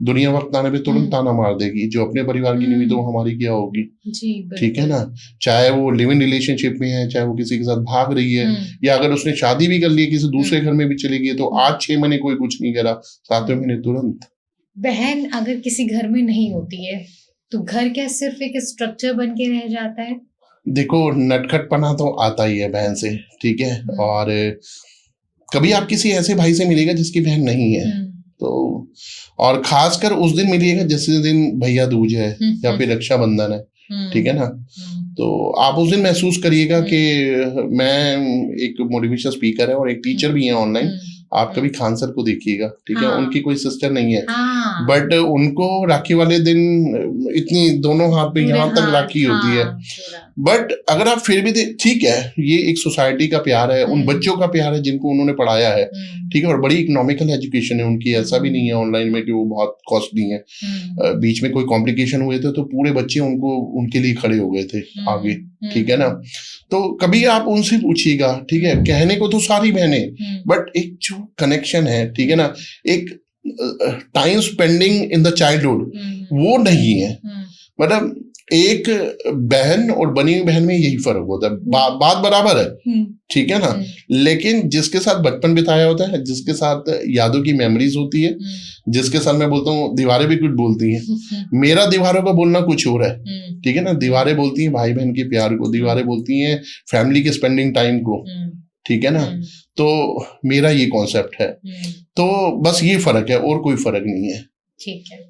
दुनिया वक्त आने पे तुरंत ताना मार देगी। जो अपने परिवार की नहीं हुई, तो हमारी क्या होगी? ठीक है ना। चाहे वो लिव इन रिलेशनशिप में है, चाहे वो किसी के साथ भाग रही है, या अगर उसने शादी भी कर ली है, किसी दूसरे घर में भी चली गई, तो आज 6 महीने कोई कुछ नहीं करा, 7वें महीने तुरंत। बहन अगर किसी घर में नहीं होती है तो घर क्या सिर्फ एक स्ट्रक्चर बन के रह जाता है? देखो, नटखटपना तो आता ही है बहन से, ठीक है, और कभी आप किसी ऐसे भाई से मिलेगा जिसकी बहन नहीं है, तो और खासकर उस दिन मिलिएगा जिस दिन भैया दूज है या फिर रक्षाबंधन है, ठीक है ना, तो आप उस दिन महसूस करिएगा कि मैं एक मोटिवेशनल स्पीकर है और एक टीचर भी है ऑनलाइन, आप कभी खान सर को देखिएगा, ठीक है, उनकी कोई सिस्टर नहीं है, बट उनको राखी वाले दिन इतनी दोनों हाथ पे यहाँ तक राखी होती है, बट अगर आप फिर भी ठीक है, ये एक सोसाइटी का प्यार है, उन बच्चों का प्यार है जिनको उन्होंने पढ़ाया है, ठीक है, और बड़ी इकोनॉमिकल एजुकेशन है उनकी, ऐसा भी नहीं है ऑनलाइन में कि वो बहुत कॉस्टली है, बीच में कोई कॉम्प्लिकेशन हुए थे तो पूरे बच्चे उनके लिए खड़े हो गए थे आगे, ठीक है ना, तो कभी आप उनसे पूछिएगा, ठीक है, कहने को तो सारी बहनें, बट एक जो कनेक्शन है, ठीक है ना, एक time spending in the childhood वो नहीं है, मतलब एक बहन और बनी हुई बहन में यही फर्क होता है, बात बराबर है, ठीक है ना, लेकिन जिसके साथ बचपन बिताया होता है, जिसके साथ यादों की मेमोरीज होती है, जिसके साथ मैं बोलता हूँ दीवारें भी कुछ बोलती हैं, मेरा दीवारों का बोलना कुछ और है, ठीक है ना, दीवारें बोलती हैं भाई बहन के प्यार को, दीवारें बोलती हैं फैमिली के स्पेंडिंग टाइम को, ठीक है ना, तो मेरा ये कॉन्सेप्ट है, तो बस ये फर्क है और कोई फर्क नहीं है। ठीक है,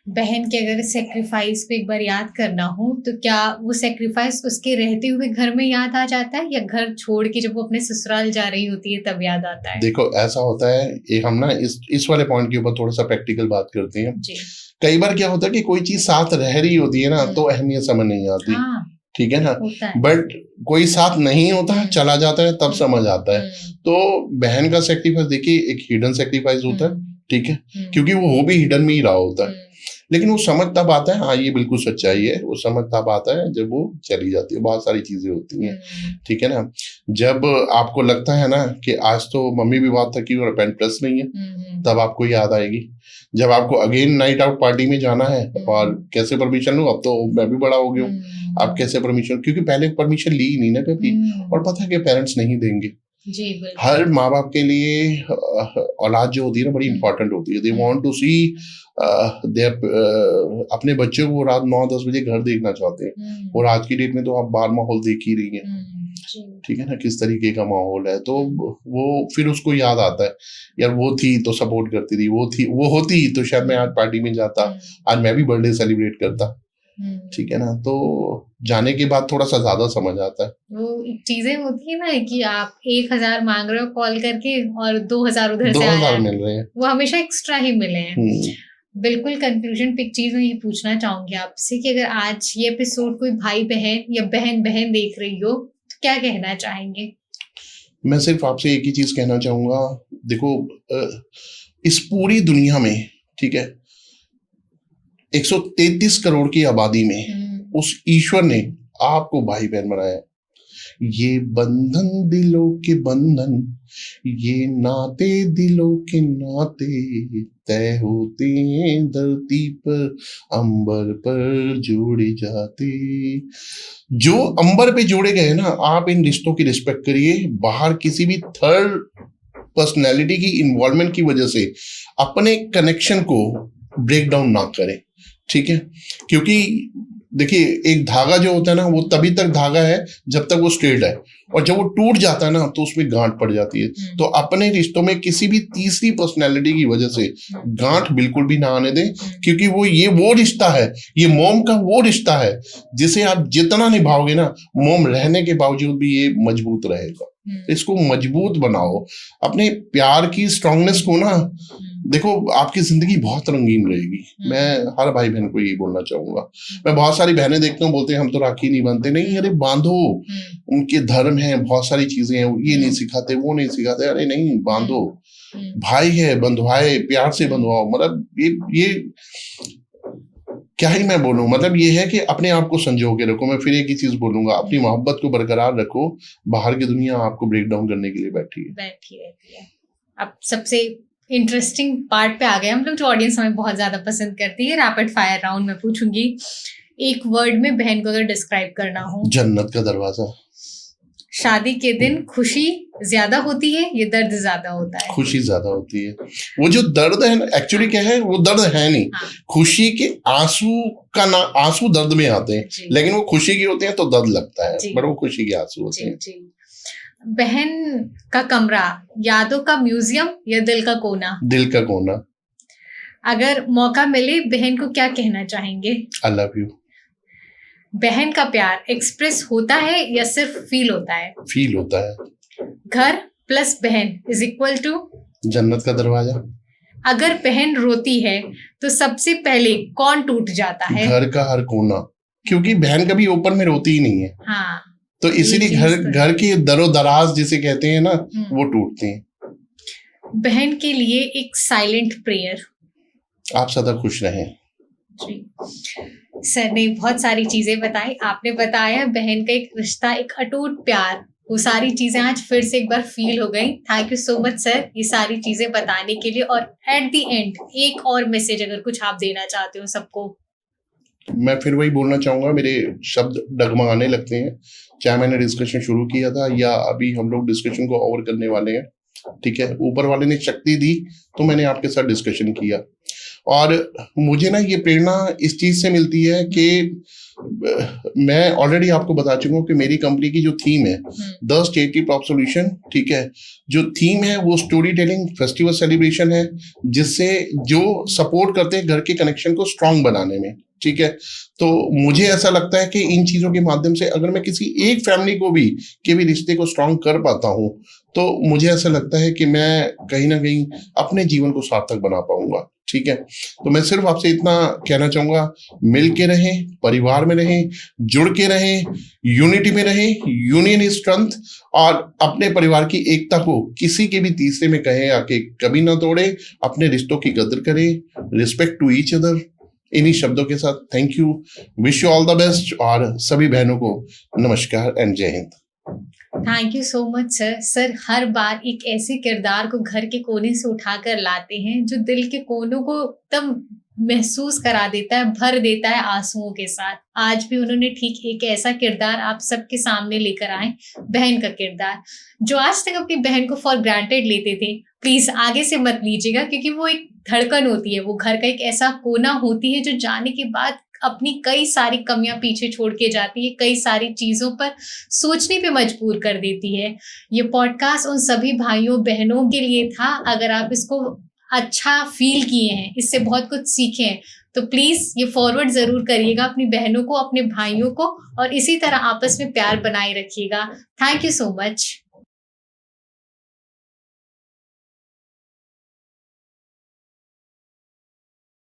बहन के अगर सेक्रीफाइस को एक बार याद करना हो तो क्या वो सेक्रीफाइस उसके रहते हुए घर में याद आ जाता है या घर छोड़ के जब वो अपने ससुराल जा रही होती है तब याद आता है? देखो ऐसा होता है, एक हम ना इस वाले पॉइंट के ऊपर थोड़ा सा प्रैक्टिकल बात करते हैं जी। कई बार क्या होता है कि कोई चीज साथ रह रही होती है ना तो अहमियत समझ नहीं आती, ठीक है ना, बट कोई साथ नहीं होता, चला जाता है तब समझ आता है, तो बहन का सेक्रीफाइस देखिए एक हिडन सेक्रीफाइस होता है, ठीक है, क्योंकि वो हो भी हिडन में ही रहा होता है, लेकिन वो समझ तब आता है, हाँ ये बिल्कुल सच्चाई है, वो समझ तब आता है जब वो चली जाती है, बहुत सारी चीजें होती हैं, ठीक है ना, जब आपको लगता है ना कि आज तो मम्मी भी बहुत थकी और पेन प्लस नहीं है, तब आपको याद आएगी, जब आपको अगेन नाइट आउट पार्टी में जाना है और कैसे परमिशन लूं, अब तो मैं भी बड़ा हो गया हूँ, आप कैसे परमिशन, क्योंकि पहले परमिशन ली ही नहीं ना कभी, और पता है कि पेरेंट्स नहीं देंगे जी, हर माँ बाप के लिए औलाद जो होती है ना बड़ी इंपॉर्टेंट होती है, दे वांट टू सी अपने बच्चों को रात 9-10 बजे घर देखना चाहते हैं, और आज की डेट में तो आप बाहर माहौल देख ही रही हैं, ठीक है ना, किस तरीके का माहौल है, तो वो फिर उसको याद आता है यार वो थी तो सपोर्ट करती थी, वो होती तो शायद मैं आज पार्टी में जाता, आज मैं भी बर्थडे सेलिब्रेट करता, ठीक है ना, तो जाने के बाद थोड़ा सा ज्यादा समझ आता है, वो चीजें होती है ना कि आप 1000 मांग रहे हो कॉल करके और 2000 उधर से आया, मिल रहे हैं, वो हमेशा एक्स्ट्रा ही मिले हैं। बिल्कुल कंक्लूजन पे एक चीज मैं ये पूछना चाहूंगी आपसे कि अगर आज ये एपिसोड कोई भाई बहन या बहन बहन देख रही हो तो क्या कहना चाहेंगे? मैं सिर्फ आपसे एक ही चीज कहना चाहूंगा, देखो इस पूरी दुनिया में, ठीक है, 133 करोड़ की आबादी में उस ईश्वर ने आपको भाई बहन बनाया, ये बंधन दिलों के बंधन, ये नाते दिलों के नाते, तय होते हैं धरती पर अंबर पर जोड़े जाते, जो अंबर पे जोड़े गए ना, आप इन रिश्तों की रिस्पेक्ट करिए, बाहर किसी भी थर्ड पर्सनैलिटी की इन्वॉल्वमेंट की वजह से अपने कनेक्शन को ब्रेक डाउन ना करें, ठीक है, क्योंकि देखिए एक धागा जो होता है ना वो तभी तक धागा है जब तक वो स्ट्रेट है, और जब वो टूट जाता है ना तो उसमें गांठ पड़ जाती है, तो अपने रिश्तों में किसी भी तीसरी पर्सनैलिटी की वजह से गांठ बिल्कुल भी ना आने दें, क्योंकि वो रिश्ता है, ये मोम का वो रिश्ता है जिसे आप जितना निभाओगे ना, मोम रहने के बावजूद भी ये मजबूत रहेगा, तो इसको मजबूत बनाओ, अपने प्यार की स्ट्रांगनेस को ना, देखो आपकी जिंदगी बहुत रंगीन रहेगी, मैं हर भाई बहन को यही बोलना चाहूंगा, मैं बहुत सारी बहनें देखता हूँ बोलते हैं हम तो राखी नहीं बांधते, नहीं अरे बांधो, उनके धर्म है, बहुत सारी चीजें हैं, ये नहीं सिखाते वो नहीं सिखाते, अरे नहीं बांधो, भाई है बंधवाए, प्यार से बंधवाओ, मतलब ये क्या ही मैं बोलूं, मतलब ये है कि अपने आप को संजो के रखो, मैं फिर एक ही चीज बोलूंगा, अपनी मोहब्बत को बरकरार रखो, बाहर की दुनिया आपको ब्रेक डाउन करने के लिए बैठी रहती है। अब सबसे इंटरेस्टिंग पार्ट पे आ गए हम लोग, जो ऑडियंस हमें बहुत ज्यादा पसंद करती है, रैपिड फायर राउंड में पूछूंगी, एक वर्ड में बहन को अगर डिस्क्राइब करना हो? जन्नत का दरवाजा। शादी के दिन खुशी ज्यादा होती है या दर्द ज्यादा होता है? खुशी ज्यादा होती है, वो जो दर्द है ना एक्चुअली क्या है, वो दर्द है नहीं, हाँ। खुशी के आंसू दर्द में आते हैं, लेकिन वो खुशी की होते हैं तो दर्द लगता है, पर वो खुशी के आंसू होते हैं। बहन का कमरा, यादों का म्यूजियम या दिल का कोना? दिल का कोना। अगर मौका मिले बहन को क्या कहना चाहेंगे? I love you. बहन का प्यार एक्सप्रेस होता है या सिर्फ फील होता है? फील होता है। घर प्लस बहन इज इक्वल टू जन्नत का दरवाजा। अगर बहन रोती है तो सबसे पहले कौन टूट जाता है? घर का हर कोना, क्योंकि बहन कभी ओपन में रोती ही नहीं है। हाँ, तो इसीलिए घर के दरो दराज जिसे कहते हैं ना, वो टूटते हैं। बहन के लिए एक साइलेंट प्रेयर। आप सदा खुश रहें। जी सर ने बहुत सारी चीजें बताई। आपने बताया बहन का एक रिश्ता, एक अटूट प्यार, वो सारी चीजें आज फिर से एक बार फील हो गई। Thank you so much sir ये सारी चीजें बताने के लिए। और एट द एंड एक और मैसेज अगर कुछ आप देना चाहते हो सबको। मैं फिर वही बोलना चाहूंगा, मेरे शब्द डगमगाने लगते हैं, चाहे मैंने डिस्कशन शुरू किया था या अभी हम लोग डिस्कशन को ओवर करने वाले हैं। ठीक है, ऊपर वाले ने शक्ति दी तो मैंने आपके साथ डिस्कशन किया। और मुझे ना ये प्रेरणा इस चीज से मिलती है कि मैं ऑलरेडी आपको बता चुका हूँ कि मेरी कंपनी की जो थीम है द स्टेटशिप ऑफ सॉल्यूशन, ठीक है, जो थीम है वो स्टोरी टेलिंग फेस्टिवल सेलिब्रेशन है, जिससे जो सपोर्ट करते हैं घर के कनेक्शन को स्ट्रांग बनाने में। ठीक है, तो मुझे ऐसा लगता है कि इन चीजों के माध्यम से अगर मैं किसी एक फैमिली को भी के भी रिश्ते को स्ट्रांग कर पाता हूँ तो मुझे ऐसा लगता है कि मैं कहीं ना कहीं अपने जीवन को सार्थक बना पाऊंगा। ठीक है, तो मैं सिर्फ आपसे इतना कहना चाहूंगा, मिल के रहें, परिवार में रहें, जुड़ के रहें, यूनिटी में रहें, यूनियन इज स्ट्रेंथ। और अपने परिवार की एकता को किसी के भी तीसरे में कहे आके कभी ना तोड़े, अपने रिश्तों की कदर करें, रिस्पेक्ट टू ईच अदर। इन्हीं शब्दों के साथ thank you, wish you all the best और सभी बहनों को नमस्कार एंड जय Hind. Thank you so much sir. Sir हर बार एक ऐसे किरदार को घर के कोने से उठाकर लाते हैं जो दिल के कोनों को एकदम महसूस करा देता है, भर देता है आंसुओं के साथ। आज भी उन्होंने ठीक एक ऐसा किरदार आप सबके सामने लेकर आए, बहन का किरदार। जो आज तक अपनी बहन को फॉर ग्रांटेड लेते थे, प्लीज आगे से मत लीजिएगा, क्योंकि वो एक धड़कन होती है, वो घर का एक ऐसा कोना होती है जो जाने के बाद अपनी कई सारी कमियां पीछे छोड़ के जाती है, कई सारी चीजों पर सोचने पे मजबूर कर देती है। ये पॉडकास्ट उन सभी भाइयों बहनों के लिए था। अगर आप इसको अच्छा फील किए हैं, इससे बहुत कुछ सीखे हैं, तो प्लीज ये फॉरवर्ड जरूर करिएगा अपनी बहनों को, अपने भाइयों को, और इसी तरह आपस में प्यार बनाए रखिएगा। Thank you so much.